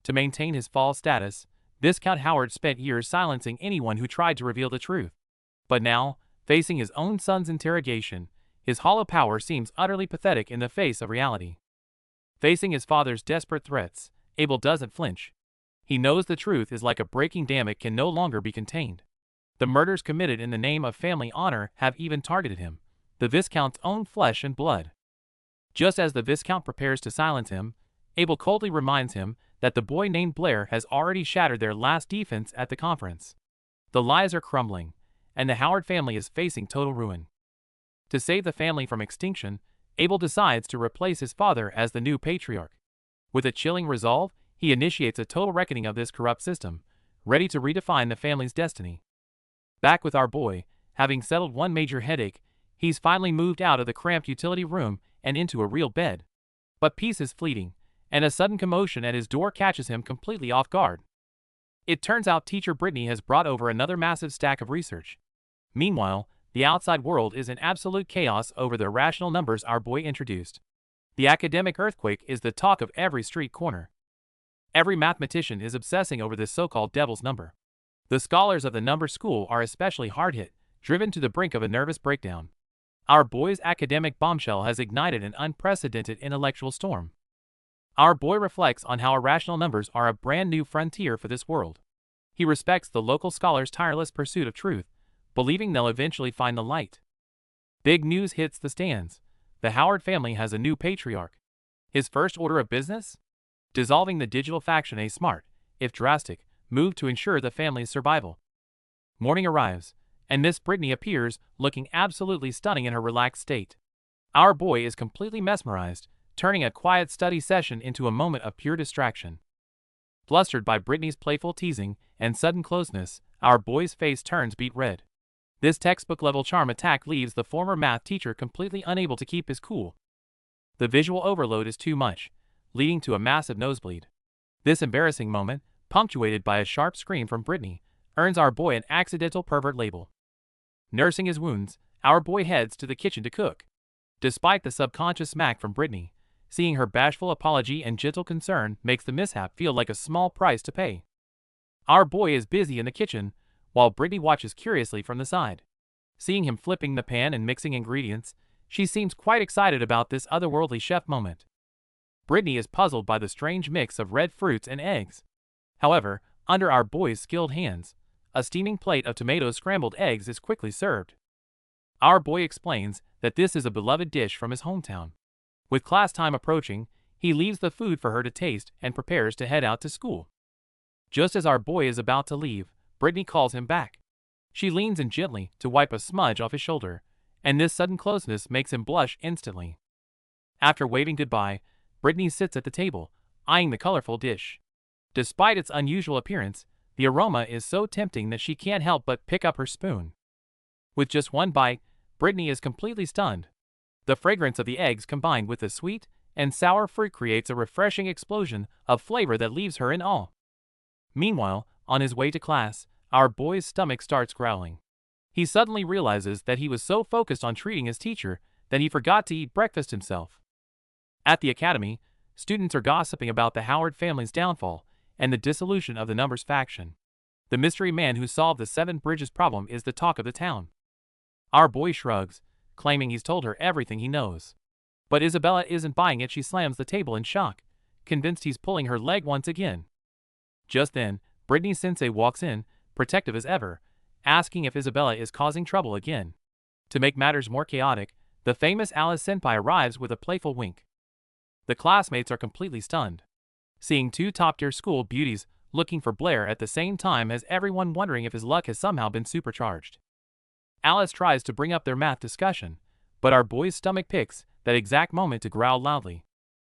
To maintain his false status, Viscount Howard spent years silencing anyone who tried to reveal the truth. But now, facing his own son's interrogation, his hollow power seems utterly pathetic in the face of reality. Facing his father's desperate threats, Abel doesn't flinch. He knows the truth is like a breaking dam, it can no longer be contained. The murders committed in the name of family honor have even targeted him, the Viscount's own flesh and blood. Just as the Viscount prepares to silence him, Abel coldly reminds him that the boy named Blair has already shattered their last defense at the conference. The lies are crumbling, and the Howard family is facing total ruin. To save the family from extinction, Abel decides to replace his father as the new patriarch. With a chilling resolve, he initiates a total reckoning of this corrupt system, ready to redefine the family's destiny. Back with our boy, having settled one major headache, he's finally moved out of the cramped utility room and into a real bed. But peace is fleeting, and a sudden commotion at his door catches him completely off guard. It turns out teacher Brittany has brought over another massive stack of research. Meanwhile, the outside world is in absolute chaos over the irrational numbers our boy introduced. The academic earthquake is the talk of every street corner. Every mathematician is obsessing over this so-called devil's number. The scholars of the number school are especially hard hit, driven to the brink of a nervous breakdown. Our boy's academic bombshell has ignited an unprecedented intellectual storm. Our boy reflects on how irrational numbers are a brand new frontier for this world. He respects the local scholars' tireless pursuit of truth, believing they'll eventually find the light. Big news hits the stands. The Howard family has a new patriarch. His first order of business? Dissolving the digital faction, a smart, if drastic, move to ensure the family's survival. Morning arrives, and Miss Brittany appears, looking absolutely stunning in her relaxed state. Our boy is completely mesmerized, turning a quiet study session into a moment of pure distraction. Flustered by Brittany's playful teasing and sudden closeness, our boy's face turns beet red. This textbook-level charm attack leaves the former math teacher completely unable to keep his cool. The visual overload is too much, leading to a massive nosebleed. This embarrassing moment, punctuated by a sharp scream from Brittany, earns our boy an accidental pervert label. Nursing his wounds, our boy heads to the kitchen to cook. Despite the subconscious smack from Brittany, seeing her bashful apology and gentle concern makes the mishap feel like a small price to pay. Our boy is busy in the kitchen, while Brittany watches curiously from the side. Seeing him flipping the pan and mixing ingredients, she seems quite excited about this otherworldly chef moment. Brittany is puzzled by the strange mix of red fruits and eggs. However, under our boy's skilled hands, a steaming plate of tomato scrambled eggs is quickly served. Our boy explains that this is a beloved dish from his hometown. With class time approaching, he leaves the food for her to taste and prepares to head out to school. Just as our boy is about to leave, Brittany calls him back. She leans in gently to wipe a smudge off his shoulder, and this sudden closeness makes him blush instantly. After waving goodbye, Brittany sits at the table, eyeing the colorful dish. Despite its unusual appearance, the aroma is so tempting that she can't help but pick up her spoon. With just one bite, Brittany is completely stunned. The fragrance of the eggs combined with the sweet and sour fruit creates a refreshing explosion of flavor that leaves her in awe. Meanwhile, on his way to class, our boy's stomach starts growling. He suddenly realizes that he was so focused on treating his teacher that he forgot to eat breakfast himself. At the academy, students are gossiping about the Howard family's downfall and the dissolution of the numbers faction. The mystery man who solved the Seven Bridges problem is the talk of the town. Our boy shrugs, claiming he's told her everything he knows. But Isabella isn't buying it. She slams the table in shock, convinced he's pulling her leg once again. Just then, Brittany's sensei walks in, protective as ever, asking if Isabella is causing trouble again. To make matters more chaotic, the famous Alice senpai arrives with a playful wink. The classmates are completely stunned. Seeing two top-tier school beauties looking for Blair at the same time has everyone wondering if his luck has somehow been supercharged. Alice tries to bring up their math discussion, but our boy's stomach picks that exact moment to growl loudly.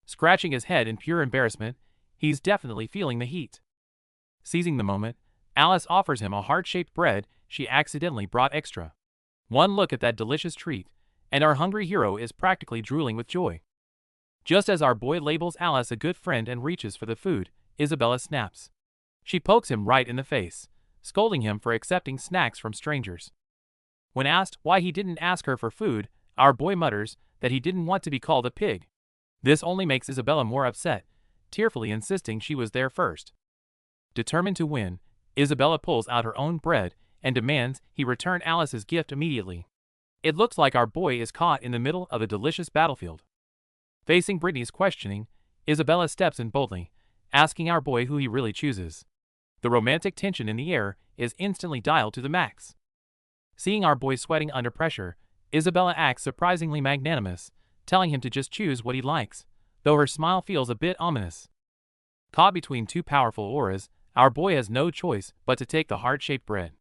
Scratching his head in pure embarrassment, he's definitely feeling the heat. Seizing the moment, Alice offers him a heart-shaped bread she accidentally brought extra. One look at that delicious treat, and our hungry hero is practically drooling with joy. Just as our boy labels Alice a good friend and reaches for the food, Isabella snaps. She pokes him right in the face, scolding him for accepting snacks from strangers. When asked why he didn't ask her for food, our boy mutters that he didn't want to be called a pig. This only makes Isabella more upset, tearfully insisting she was there first. Determined to win, Isabella pulls out her own bread and demands he return Alice's gift immediately. It looks like our boy is caught in the middle of a delicious battlefield. Facing Brittany's questioning, Isabella steps in boldly, asking our boy who he really chooses. The romantic tension in the air is instantly dialed to the max. Seeing our boy sweating under pressure, Isabella acts surprisingly magnanimous, telling him to just choose what he likes, though her smile feels a bit ominous. Caught between two powerful auras, our boy has no choice but to take the heart-shaped bread.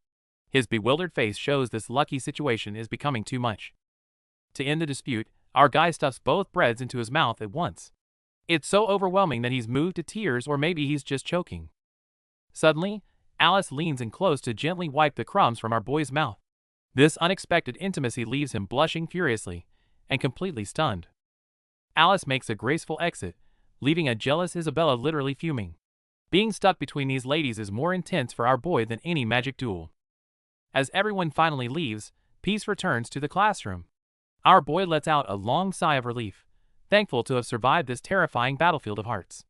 His bewildered face shows this lucky situation is becoming too much. To end the dispute, our guy stuffs both breads into his mouth at once. It's so overwhelming that he's moved to tears, or maybe he's just choking. Suddenly, Alice leans in close to gently wipe the crumbs from our boy's mouth. This unexpected intimacy leaves him blushing furiously and completely stunned. Alice makes a graceful exit, leaving a jealous Isabella literally fuming. Being stuck between these ladies is more intense for our boy than any magic duel. As everyone finally leaves, peace returns to the classroom. Our boy lets out a long sigh of relief, thankful to have survived this terrifying battlefield of hearts.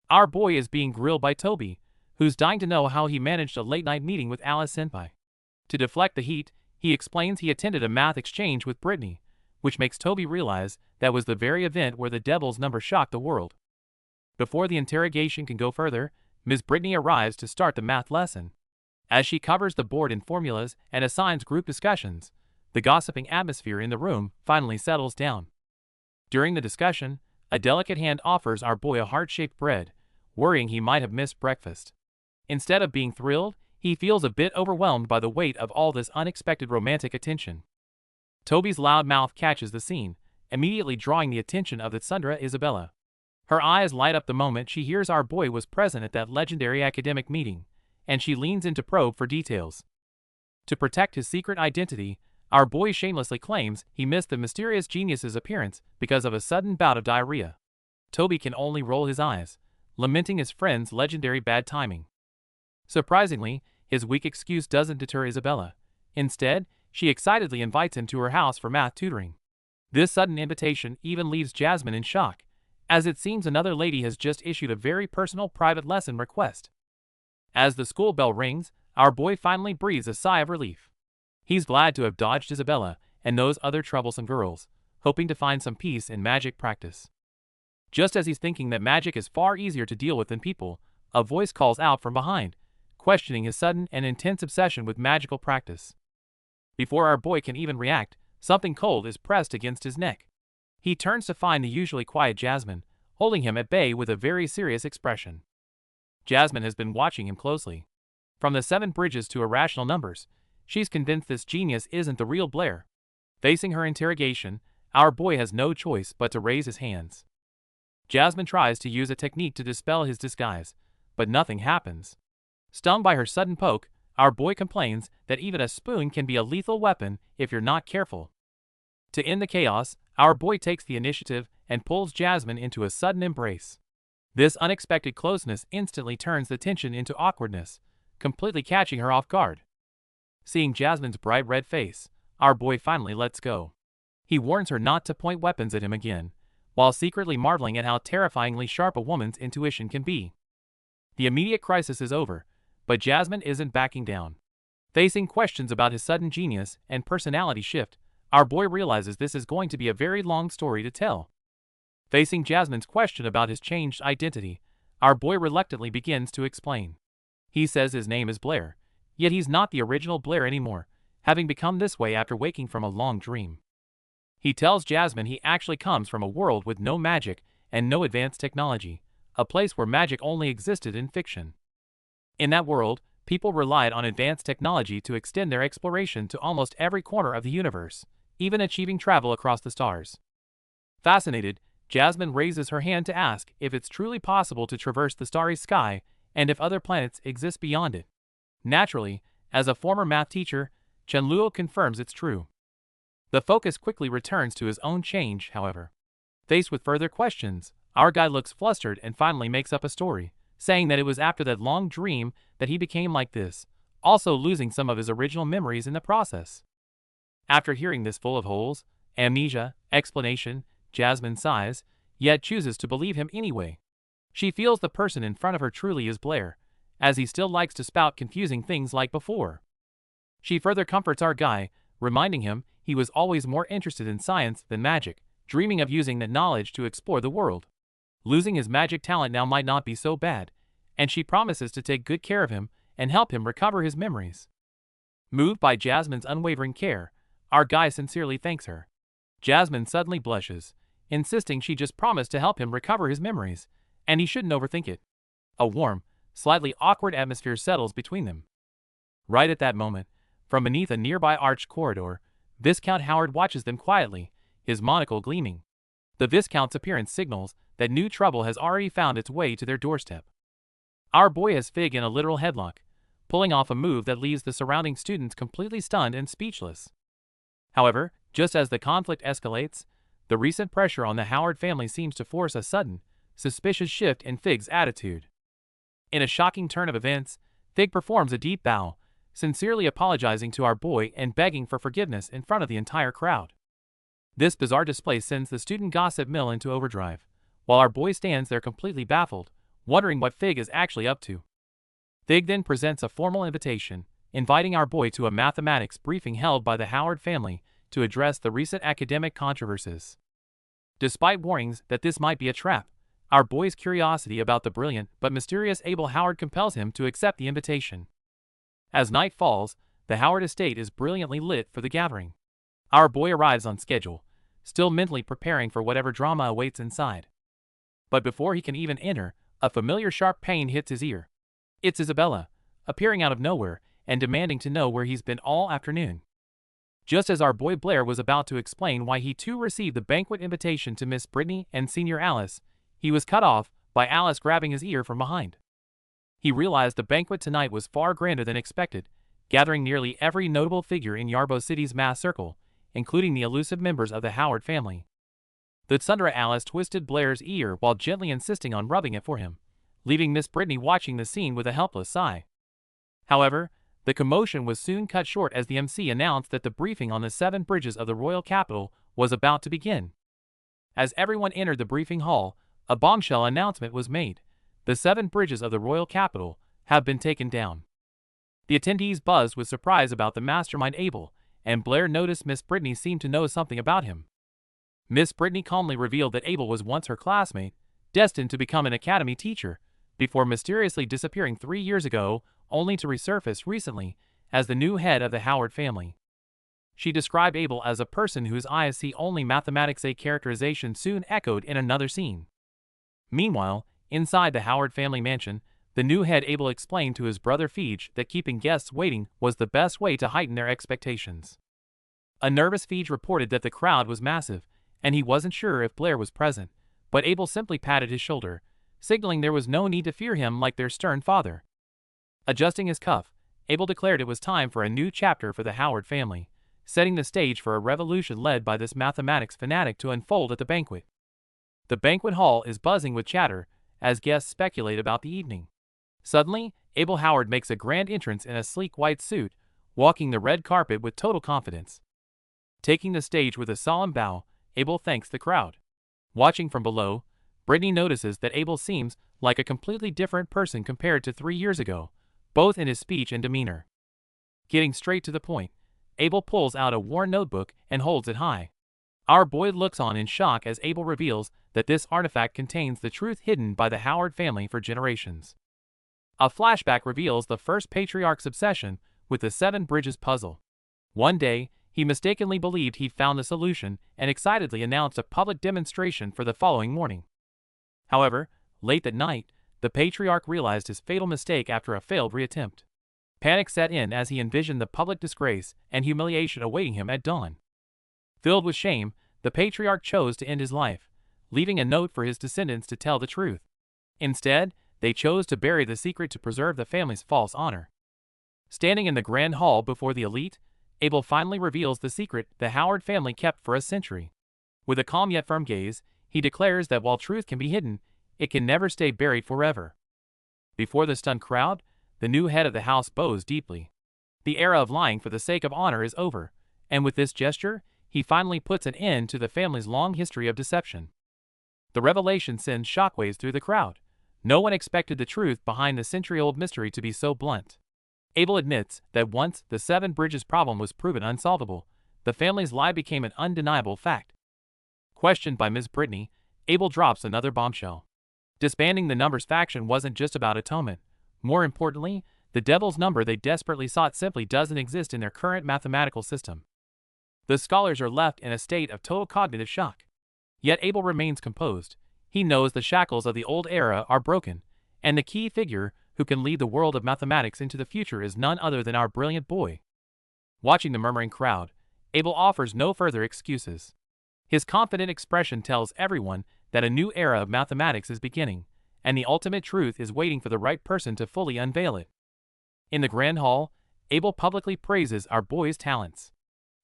Our boy is being grilled by Toby, who's dying to know how he managed a late-night meeting with Alice Senpai. To deflect the heat, he explains he attended a math exchange with Brittany, which makes Toby realize that was the very event where the devil's number shocked the world. Before the interrogation can go further, Ms. Brittany arrives to start the math lesson. As she covers the board in formulas and assigns group discussions, the gossiping atmosphere in the room finally settles down. During the discussion, a delicate hand offers our boy a heart-shaped bread, worrying he might have missed breakfast. Instead of being thrilled, he feels a bit overwhelmed by the weight of all this unexpected romantic attention. Toby's loud mouth catches the scene, immediately drawing the attention of the tsundere Isabella. Her eyes light up the moment she hears our boy was present at that legendary academic meeting, and she leans in to probe for details. To protect his secret identity, our boy shamelessly claims he missed the mysterious genius's appearance because of a sudden bout of diarrhea. Toby can only roll his eyes, lamenting his friend's legendary bad timing. Surprisingly, his weak excuse doesn't deter Isabella. Instead, she excitedly invites him to her house for math tutoring. This sudden invitation even leaves Jasmine in shock, as it seems another lady has just issued a very personal private lesson request. As the school bell rings, our boy finally breathes a sigh of relief. He's glad to have dodged Isabella and those other troublesome girls, hoping to find some peace in magic practice. Just as he's thinking that magic is far easier to deal with than people, a voice calls out from behind, questioning his sudden and intense obsession with magical practice. Before our boy can even react, something cold is pressed against his neck. He turns to find the usually quiet Jasmine, holding him at bay with a very serious expression. Jasmine has been watching him closely. From the 7 bridges to irrational numbers, she's convinced this genius isn't the real Blair. Facing her interrogation, our boy has no choice but to raise his hands. Jasmine tries to use a technique to dispel his disguise, but nothing happens. Stung by her sudden poke, our boy complains that even a spoon can be a lethal weapon if you're not careful. To end the chaos, our boy takes the initiative and pulls Jasmine into a sudden embrace. This unexpected closeness instantly turns the tension into awkwardness, completely catching her off guard. Seeing Jasmine's bright red face, our boy finally lets go. He warns her not to point weapons at him again, while secretly marveling at how terrifyingly sharp a woman's intuition can be. The immediate crisis is over, but Jasmine isn't backing down. Facing questions about his sudden genius and personality shift, our boy realizes this is going to be a very long story to tell. Facing Jasmine's question about his changed identity, our boy reluctantly begins to explain. He says his name is Blair, yet he's not the original Blair anymore, having become this way after waking from a long dream. He tells Jasmine he actually comes from a world with no magic and no advanced technology, a place where magic only existed in fiction. In that world, people relied on advanced technology to extend their exploration to almost every corner of the universe, even achieving travel across the stars. Fascinated, Jasmine raises her hand to ask if it's truly possible to traverse the starry sky and if other planets exist beyond it. Naturally, as a former math teacher, Chenluo confirms it's true. The focus quickly returns to his own change, however. Faced with further questions, our guy looks flustered and finally makes up a story, saying that it was after that long dream that he became like this, also losing some of his original memories in the process. After hearing this full of holes, amnesia, explanation, Jasmine sighs, yet chooses to believe him anyway. She feels the person in front of her truly is Blair, as he still likes to spout confusing things like before. She further comforts our guy, reminding him he was always more interested in science than magic, dreaming of using that knowledge to explore the world. Losing his magic talent now might not be so bad, and she promises to take good care of him and help him recover his memories. Moved by Jasmine's unwavering care, our guy sincerely thanks her. Jasmine suddenly blushes, insisting she just promised to help him recover his memories, and he shouldn't overthink it. A warm, slightly awkward atmosphere settles between them. Right at that moment, from beneath a nearby arched corridor, Viscount Howard watches them quietly, his monocle gleaming. The Viscount's appearance signals that new trouble has already found its way to their doorstep. Our boy has Fig in a literal headlock, pulling off a move that leaves the surrounding students completely stunned and speechless. However, just as the conflict escalates, the recent pressure on the Howard family seems to force a sudden, suspicious shift in Fig's attitude. In a shocking turn of events, Fig performs a deep bow, sincerely apologizing to our boy and begging for forgiveness in front of the entire crowd. This bizarre display sends the student gossip mill into overdrive, while our boy stands there completely baffled, wondering what Fig is actually up to. Fig then presents a formal invitation, inviting our boy to a mathematics briefing held by the Howard family to address the recent academic controversies. Despite warnings that this might be a trap, our boy's curiosity about the brilliant but mysterious Abel Howard compels him to accept the invitation. As night falls, the Howard estate is brilliantly lit for the gathering. Our boy arrives on schedule, still mentally preparing for whatever drama awaits inside. But before he can even enter, a familiar sharp pain hits his ear. It's Isabella, appearing out of nowhere and demanding to know where he's been all afternoon. Just as our boy Blair was about to explain why he too received the banquet invitation to Miss Brittany and Senior Alice, he was cut off by Alice grabbing his ear from behind. He realized the banquet tonight was far grander than expected, gathering nearly every notable figure in Yarbo City's mass circle, including the elusive members of the Howard family. The Tsundere Alice twisted Blair's ear while gently insisting on rubbing it for him, leaving Miss Brittany watching the scene with a helpless sigh. However, the commotion was soon cut short as the MC announced that the briefing on the 7 bridges of the royal capital was about to begin. As everyone entered the briefing hall, a bombshell announcement was made. The 7 bridges of the royal capital have been taken down. The attendees buzzed with surprise about the mastermind Abel, and Blair noticed Miss Brittany seemed to know something about him. Miss Brittany calmly revealed that Abel was once her classmate, destined to become an academy teacher, before mysteriously disappearing 3 years ago, only to resurface recently as the new head of the Howard family. She described Abel as a person whose eyes see only mathematics. A characterization soon echoed in another scene. Meanwhile, inside the Howard family mansion, the new head Abel explained to his brother Feige that keeping guests waiting was the best way to heighten their expectations. A nervous Feige reported that the crowd was massive, and he wasn't sure if Blair was present, but Abel simply patted his shoulder, signaling there was no need to fear him like their stern father. Adjusting his cuff, Abel declared it was time for a new chapter for the Howard family, setting the stage for a revolution led by this mathematics fanatic to unfold at the banquet. The banquet hall is buzzing with chatter as guests speculate about the evening. Suddenly, Abel Howard makes a grand entrance in a sleek white suit, walking the red carpet with total confidence. Taking the stage with a solemn bow, Abel thanks the crowd. Watching from below, Brittany notices that Abel seems like a completely different person compared to 3 years ago, both in his speech and demeanor. Getting straight to the point, Abel pulls out a worn notebook and holds it high. Our boy looks on in shock as Abel reveals that this artifact contains the truth hidden by the Howard family for generations. A flashback reveals the first patriarch's obsession with the 7 bridges puzzle. One day, he mistakenly believed he'd found the solution and excitedly announced a public demonstration for the following morning. However, late that night, the patriarch realized his fatal mistake after a failed reattempt. Panic set in as he envisioned the public disgrace and humiliation awaiting him at dawn. Filled with shame, the patriarch chose to end his life, leaving a note for his descendants to tell the truth. Instead, they chose to bury the secret to preserve the family's false honor. Standing in the grand hall before the elite, Abel finally reveals the secret the Howard family kept for a century. With a calm yet firm gaze, he declares that while truth can be hidden, it can never stay buried forever. Before the stunned crowd, the new head of the house bows deeply. The era of lying for the sake of honor is over, and with this gesture, he finally puts an end to the family's long history of deception. The revelation sends shockwaves through the crowd. No one expected the truth behind the century-old mystery to be so blunt. Abel admits that once the Seven Bridges problem was proven unsolvable, the family's lie became an undeniable fact. Questioned by Ms. Brittany, Abel drops another bombshell. Disbanding the Numbers faction wasn't just about atonement. More importantly, the devil's number they desperately sought simply doesn't exist in their current mathematical system. The scholars are left in a state of total cognitive shock. Yet Abel remains composed. He knows the shackles of the old era are broken, and the key figure who can lead the world of mathematics into the future is none other than our brilliant boy. Watching the murmuring crowd, Abel offers no further excuses. His confident expression tells everyone that a new era of mathematics is beginning, and the ultimate truth is waiting for the right person to fully unveil it. In the grand hall, Abel publicly praises our boy's talents.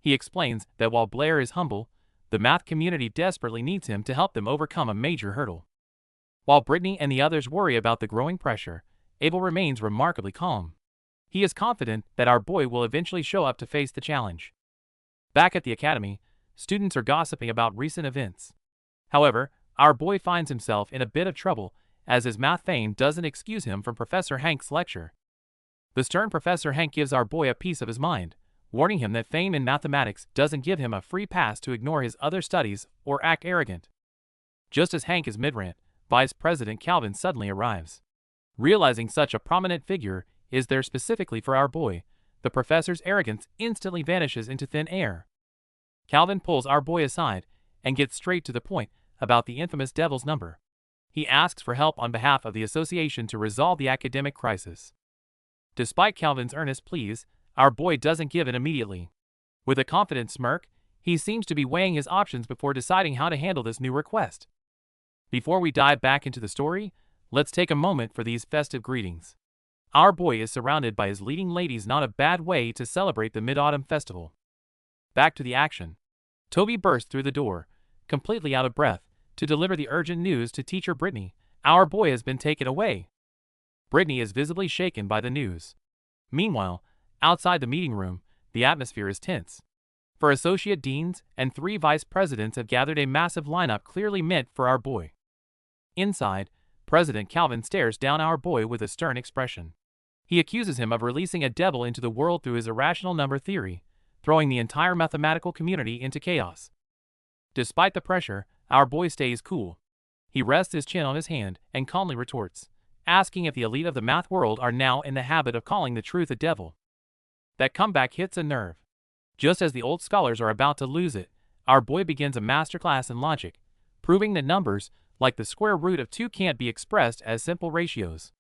He explains that while Blair is humble, the math community desperately needs him to help them overcome a major hurdle. While Brittany and the others worry about the growing pressure, Abel remains remarkably calm. He is confident that our boy will eventually show up to face the challenge. Back at the academy, students are gossiping about recent events. However, our boy finds himself in a bit of trouble as his math fame doesn't excuse him from Professor Hank's lecture. The stern Professor Hank gives our boy a piece of his mind, warning him that fame in mathematics doesn't give him a free pass to ignore his other studies or act arrogant. Just as Hank is mid-rant, Vice President Calvin suddenly arrives. Realizing such a prominent figure is there specifically for our boy, the professor's arrogance instantly vanishes into thin air. Calvin pulls our boy aside and gets straight to the point about the infamous devil's number. He asks for help on behalf of the association to resolve the academic crisis. Despite Calvin's earnest pleas, our boy doesn't give in immediately. With a confident smirk, he seems to be weighing his options before deciding how to handle this new request. Before we dive back into the story, let's take a moment for these festive greetings. Our boy is surrounded by his leading ladies, not a bad way to celebrate the Mid-Autumn Festival. Back to the action. Toby bursts through the door, completely out of breath, to deliver the urgent news to teacher Brittany. Our boy has been taken away. Brittany is visibly shaken by the news. Meanwhile, outside the meeting room, the atmosphere is tense. For associate deans and 3 vice presidents have gathered a massive lineup clearly meant for our boy. Inside, President Calvin stares down our boy with a stern expression. He accuses him of releasing a devil into the world through his irrational number theory, throwing the entire mathematical community into chaos. Despite the pressure, our boy stays cool. He rests his chin on his hand and calmly retorts, asking if the elite of the math world are now in the habit of calling the truth a devil. That comeback hits a nerve. Just as the old scholars are about to lose it, our boy begins a masterclass in logic, proving that numbers, like the square root of 2, can't be expressed as simple ratios.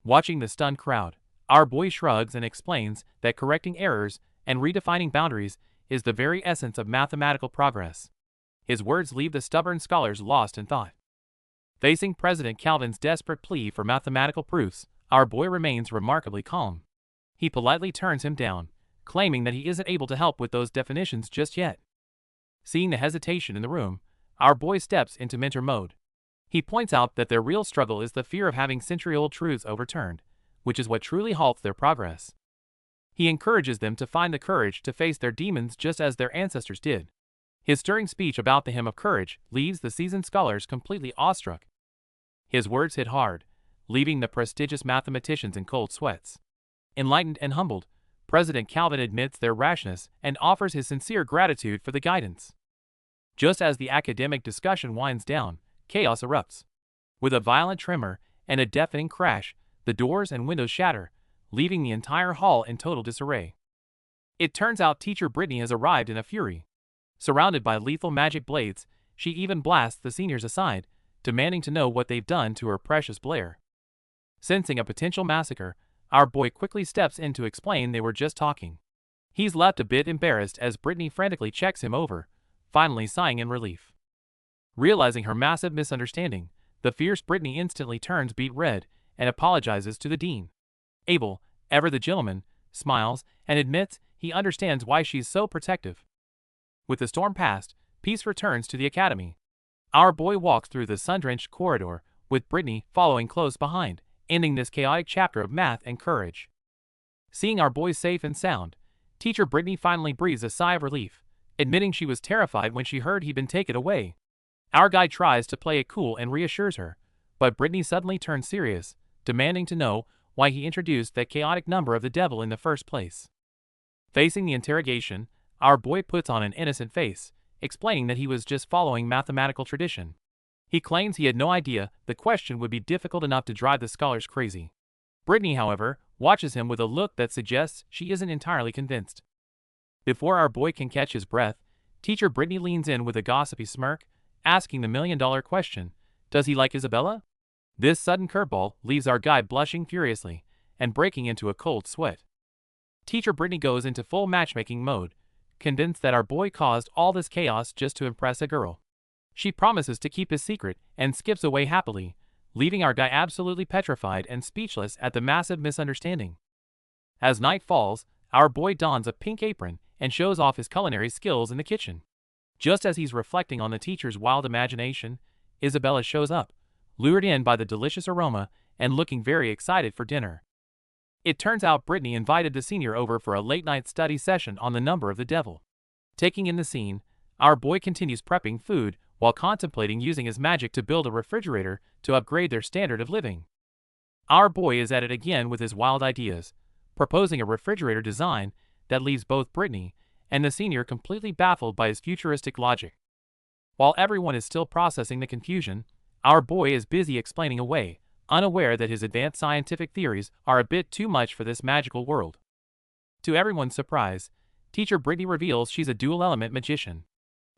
Watching the stunned crowd, our boy shrugs and explains that correcting errors and redefining boundaries is the very essence of mathematical progress. His words leave the stubborn scholars lost in thought. Facing President Calvin's desperate plea for mathematical proofs, our boy remains remarkably calm. He politely turns him down, claiming that he isn't able to help with those definitions just yet. Seeing the hesitation in the room, our boy steps into mentor mode. He points out that their real struggle is the fear of having century-old truths overturned, which is what truly halts their progress. He encourages them to find the courage to face their demons just as their ancestors did. His stirring speech about the hymn of courage leaves the seasoned scholars completely awestruck. His words hit hard, leaving the prestigious mathematicians in cold sweats. Enlightened and humbled, President Calvin admits their rashness and offers his sincere gratitude for the guidance. Just as the academic discussion winds down, chaos erupts. With a violent tremor and a deafening crash, the doors and windows shatter, leaving the entire hall in total disarray. It turns out teacher Brittany has arrived in a fury. Surrounded by lethal magic blades, she even blasts the seniors aside, demanding to know what they've done to her precious Blair. Sensing a potential massacre, our boy quickly steps in to explain they were just talking. He's left a bit embarrassed as Brittany frantically checks him over, finally sighing in relief. Realizing her massive misunderstanding, the fierce Brittany instantly turns beet red and apologizes to the dean. Abel, ever the gentleman, smiles and admits he understands why she's so protective. With the storm past, peace returns to the academy. Our boy walks through the sun-drenched corridor, with Brittany following close behind, ending this chaotic chapter of math and courage. Seeing our boy safe and sound, teacher Brittany finally breathes a sigh of relief, admitting she was terrified when she heard he'd been taken away. Our guy tries to play it cool and reassures her, but Brittany suddenly turns serious, demanding to know why he introduced that chaotic number of the devil in the first place. Facing the interrogation, our boy puts on an innocent face, explaining that he was just following mathematical tradition. He claims he had no idea the question would be difficult enough to drive the scholars crazy. Brittany, however, watches him with a look that suggests she isn't entirely convinced. Before our boy can catch his breath, teacher Brittany leans in with a gossipy smirk, asking the million-dollar question, does he like Isabella? This sudden curveball leaves our guy blushing furiously and breaking into a cold sweat. Teacher Brittany goes into full matchmaking mode, convinced that our boy caused all this chaos just to impress a girl. She promises to keep his secret and skips away happily, leaving our guy absolutely petrified and speechless at the massive misunderstanding. As night falls, our boy dons a pink apron and shows off his culinary skills in the kitchen. Just as he's reflecting on the teacher's wild imagination, Isabella shows up, lured in by the delicious aroma and looking very excited for dinner. It turns out Brittany invited the senior over for a late-night study session on the number of the devil. Taking in the scene, our boy continues prepping food while contemplating using his magic to build a refrigerator to upgrade their standard of living. Our boy is at it again with his wild ideas, proposing a refrigerator design that leaves both Brittany and the senior completely baffled by his futuristic logic. While everyone is still processing the confusion, our boy is busy explaining away, unaware that his advanced scientific theories are a bit too much for this magical world. To everyone's surprise, teacher Brittany reveals she's a dual-element magician.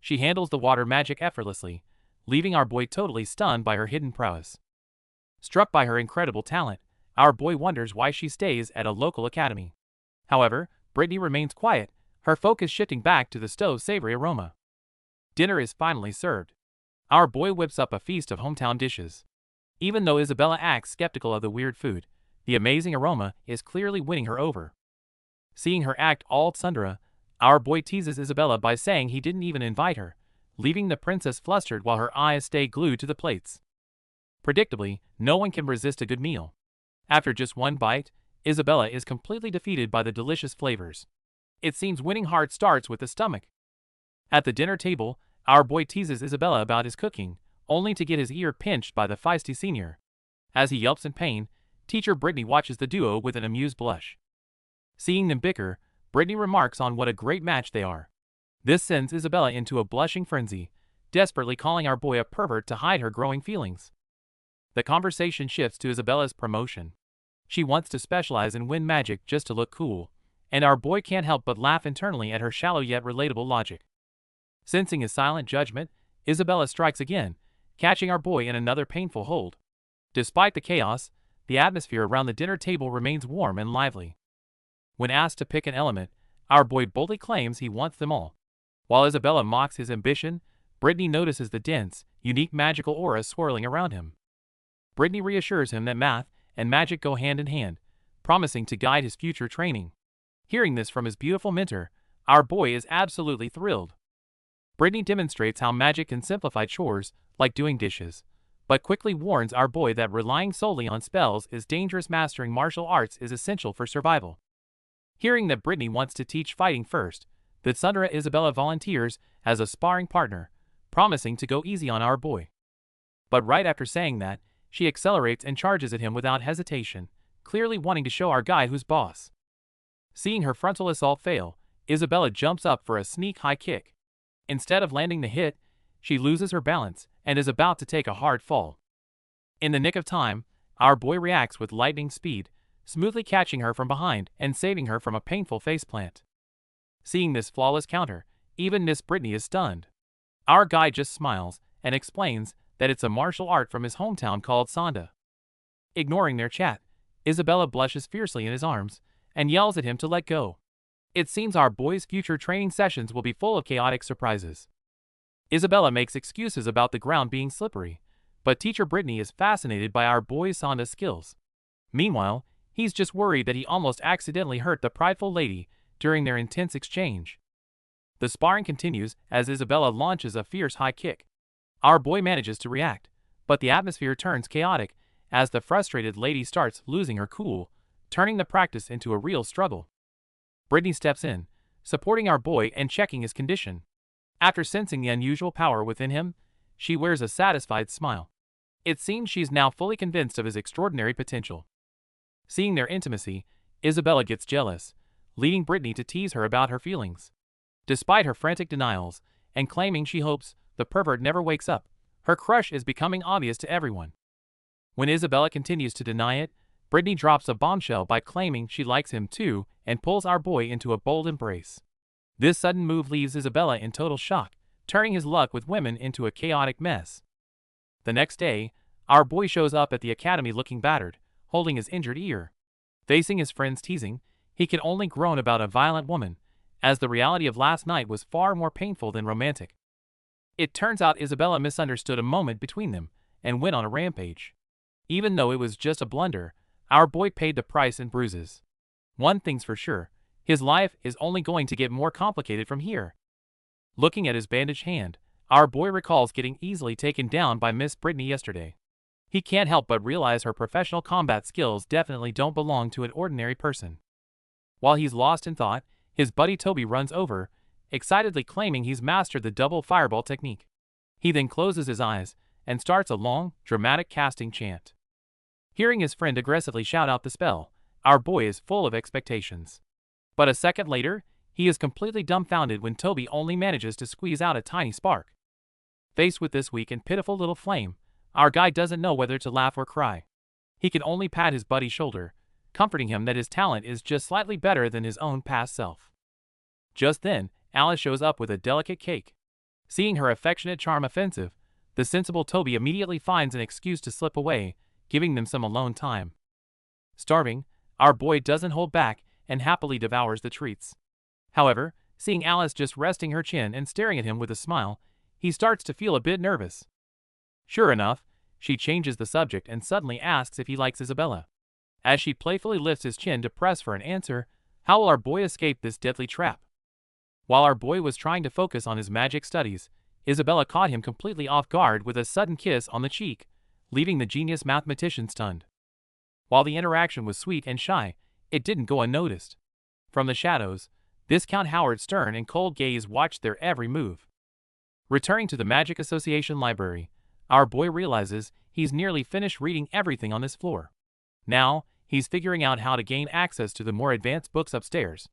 She handles the water magic effortlessly, leaving our boy totally stunned by her hidden prowess. Struck by her incredible talent, our boy wonders why she stays at a local academy. However, Brittany remains quiet, her focus shifting back to the stove's savory aroma. Dinner is finally served. Our boy whips up a feast of hometown dishes. Even though Isabella acts skeptical of the weird food, the amazing aroma is clearly winning her over. Seeing her act all tsundere, our boy teases Isabella by saying he didn't even invite her, leaving the princess flustered while her eyes stay glued to the plates. Predictably, no one can resist a good meal. After just one bite, Isabella is completely defeated by the delicious flavors. It seems winning hard starts with the stomach. At the dinner table, our boy teases Isabella about his cooking, only to get his ear pinched by the feisty senior. As he yelps in pain, teacher Brittany watches the duo with an amused blush. Seeing them bicker, Brittany remarks on what a great match they are. This sends Isabella into a blushing frenzy, desperately calling our boy a pervert to hide her growing feelings. The conversation shifts to Isabella's promotion. She wants to specialize in wind magic just to look cool, and our boy can't help but laugh internally at her shallow yet relatable logic. Sensing his silent judgment, Isabella strikes again, catching our boy in another painful hold. Despite the chaos, the atmosphere around the dinner table remains warm and lively. When asked to pick an element, our boy boldly claims he wants them all. While Isabella mocks his ambition, Brittany notices the dense, unique magical aura swirling around him. Brittany reassures him that math and magic go hand in hand, promising to guide his future training. Hearing this from his beautiful mentor, our boy is absolutely thrilled. Brittany demonstrates how magic can simplify chores, like doing dishes, but quickly warns our boy that relying solely on spells is dangerous. Mastering martial arts is essential for survival. Hearing that Brittany wants to teach fighting first, the tsundere Isabella volunteers as a sparring partner, promising to go easy on our boy. But right after saying that, she accelerates and charges at him without hesitation, clearly wanting to show our guy who's boss. Seeing her frontal assault fail, Isabella jumps up for a sneak high kick. Instead of landing the hit, she loses her balance and is about to take a hard fall. In the nick of time, our boy reacts with lightning speed, smoothly catching her from behind and saving her from a painful faceplant. Seeing this flawless counter, even Miss Brittany is stunned. Our guy just smiles and explains that it's a martial art from his hometown called Sanda. Ignoring their chat, Isabella blushes fiercely in his arms and yells at him to let go. It seems our boy's future training sessions will be full of chaotic surprises. Isabella makes excuses about the ground being slippery, but teacher Brittany is fascinated by our boy's Sonda's skills. Meanwhile, he's just worried that he almost accidentally hurt the prideful lady during their intense exchange. The sparring continues as Isabella launches a fierce high kick. Our boy manages to react, but the atmosphere turns chaotic as the frustrated lady starts losing her cool, turning the practice into a real struggle. Brittany steps in, supporting our boy and checking his condition. After sensing the unusual power within him, she wears a satisfied smile. It seems she's now fully convinced of his extraordinary potential. Seeing their intimacy, Isabella gets jealous, leading Brittany to tease her about her feelings. Despite her frantic denials and claiming she hopes the pervert never wakes up, her crush is becoming obvious to everyone. When Isabella continues to deny it, Brittany drops a bombshell by claiming she likes him too and pulls our boy into a bold embrace. This sudden move leaves Isabella in total shock, turning his luck with women into a chaotic mess. The next day, our boy shows up at the academy looking battered, holding his injured ear. Facing his friends' teasing, he can only groan about a violent woman, as the reality of last night was far more painful than romantic. It turns out Isabella misunderstood a moment between them and went on a rampage. Even though it was just a blunder, our boy paid the price in bruises. One thing's for sure, his life is only going to get more complicated from here. Looking at his bandaged hand, our boy recalls getting easily taken down by Miss Brittany yesterday. He can't help but realize her professional combat skills definitely don't belong to an ordinary person. While he's lost in thought, his buddy Toby runs over, excitedly claiming he's mastered the double fireball technique. He then closes his eyes and starts a long, dramatic casting chant. Hearing his friend aggressively shout out the spell, our boy is full of expectations. But a second later, he is completely dumbfounded when Toby only manages to squeeze out a tiny spark. Faced with this weak and pitiful little flame, our guy doesn't know whether to laugh or cry. He can only pat his buddy's shoulder, comforting him that his talent is just slightly better than his own past self. Just then, Alice shows up with a delicate cake. Seeing her affectionate charm offensive, the sensible Toby immediately finds an excuse to slip away, giving them some alone time. Starving, our boy doesn't hold back and happily devours the treats. However, seeing Alice just resting her chin and staring at him with a smile, he starts to feel a bit nervous. Sure enough, she changes the subject and suddenly asks if he likes Isabella. As she playfully lifts his chin to press for an answer, how will our boy escape this deadly trap? While our boy was trying to focus on his magic studies, Isabella caught him completely off guard with a sudden kiss on the cheek, leaving the genius mathematician stunned. While the interaction was sweet and shy, it didn't go unnoticed. From the shadows, Viscount Howard's stern and cold gaze watched their every move. Returning to the Magic Association library, our boy realizes he's nearly finished reading everything on this floor. Now, he's figuring out how to gain access to the more advanced books upstairs.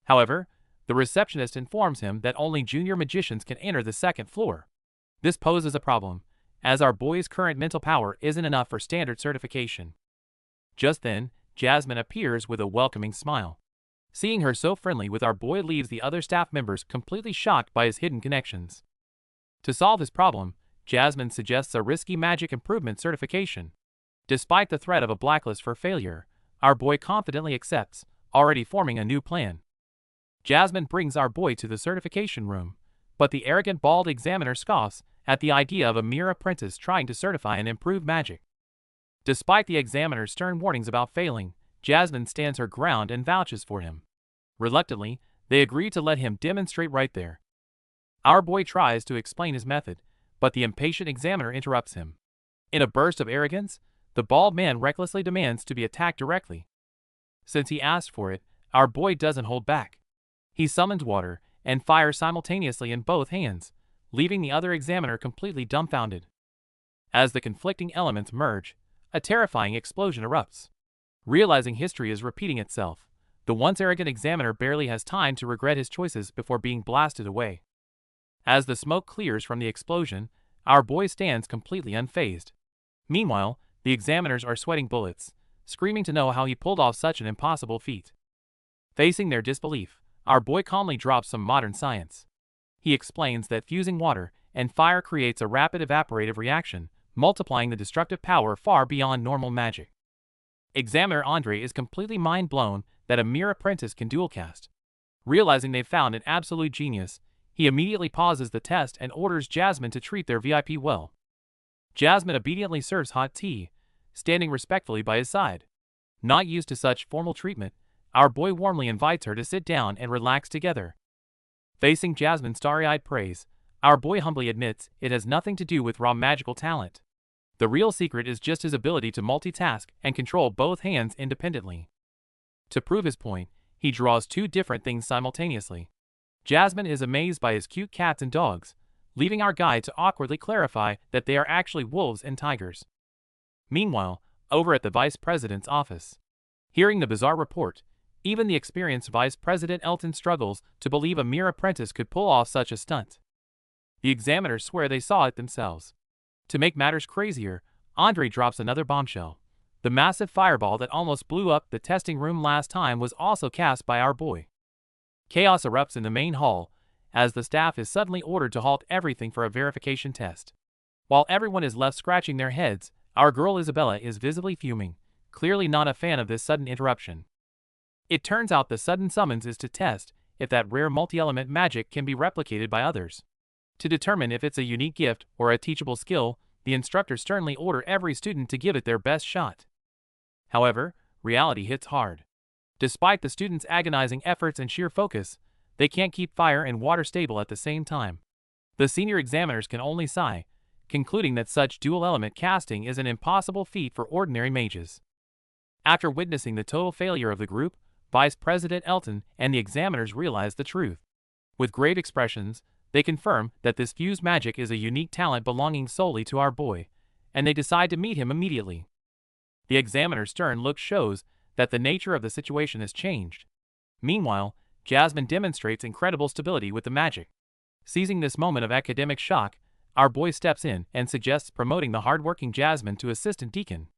However, the receptionist informs him that only junior magicians can enter the second floor. This poses a problem, as our boy's current mental power isn't enough for standard certification. Just then, Jasmine appears with a welcoming smile. Seeing her so friendly with our boy leaves the other staff members completely shocked by his hidden connections. To solve this problem, Jasmine suggests a risky magic improvement certification. Despite the threat of a blacklist for failure, our boy confidently accepts, already forming a new plan. Jasmine brings our boy to the certification room, but the arrogant bald examiner scoffs at the idea of a mere apprentice trying to certify and improve magic. Despite the examiner's stern warnings about failing, Jasmine stands her ground and vouches for him. Reluctantly, they agree to let him demonstrate right there. Our boy tries to explain his method, but the impatient examiner interrupts him. In a burst of arrogance, the bald man recklessly demands to be attacked directly. Since he asked for it, our boy doesn't hold back. He summons water and fire simultaneously in both hands, leaving the other examiner completely dumbfounded. As the conflicting elements merge, a terrifying explosion erupts. Realizing history is repeating itself, the once arrogant examiner barely has time to regret his choices before being blasted away. As the smoke clears from the explosion, our boy stands completely unfazed. Meanwhile, the examiners are sweating bullets, screaming to know how he pulled off such an impossible feat. Facing their disbelief, our boy calmly drops some modern science. He explains that fusing water and fire creates a rapid evaporative reaction, multiplying the destructive power far beyond normal magic. Examiner Andre is completely mind-blown that a mere apprentice can dual-cast. Realizing they've found an absolute genius, he immediately pauses the test and orders Jasmine to treat their VIP well. Jasmine obediently serves hot tea, standing respectfully by his side. Not used to such formal treatment, our boy warmly invites her to sit down and relax together. Facing Jasmine's starry-eyed praise, our boy humbly admits it has nothing to do with raw magical talent. The real secret is just his ability to multitask and control both hands independently. To prove his point, he draws two different things simultaneously. Jasmine is amazed by his cute cats and dogs, leaving our guide to awkwardly clarify that they are actually wolves and tigers. Meanwhile, over at the vice president's office, hearing the bizarre report, even the experienced Vice President Elton struggles to believe a mere apprentice could pull off such a stunt. The examiners swear they saw it themselves. To make matters crazier, Andre drops another bombshell. The massive fireball that almost blew up the testing room last time was also cast by our boy. Chaos erupts in the main hall, as the staff is suddenly ordered to halt everything for a verification test. While everyone is left scratching their heads, our girl Isabella is visibly fuming, clearly not a fan of this sudden interruption. It turns out the sudden summons is to test if that rare multi-element magic can be replicated by others. To determine if it's a unique gift or a teachable skill, the instructors sternly order every student to give it their best shot. However, reality hits hard. Despite the students' agonizing efforts and sheer focus, they can't keep fire and water stable at the same time. The senior examiners can only sigh, concluding that such dual-element casting is an impossible feat for ordinary mages. After witnessing the total failure of the group, Vice President Elton and the examiners realize the truth. With grave expressions, they confirm that this fused magic is a unique talent belonging solely to our boy, and they decide to meet him immediately. The examiner's stern look shows that the nature of the situation has changed. Meanwhile, Jasmine demonstrates incredible stability with the magic. Seizing this moment of academic shock, our boy steps in and suggests promoting the hardworking Jasmine to assistant deacon.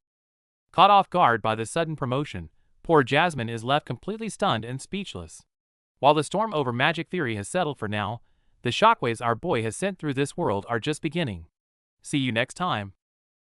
Caught off guard by the sudden promotion, poor Jasmine is left completely stunned and speechless. While the storm over magic theory has settled for now, the shockwaves our boy has sent through this world are just beginning. See you next time.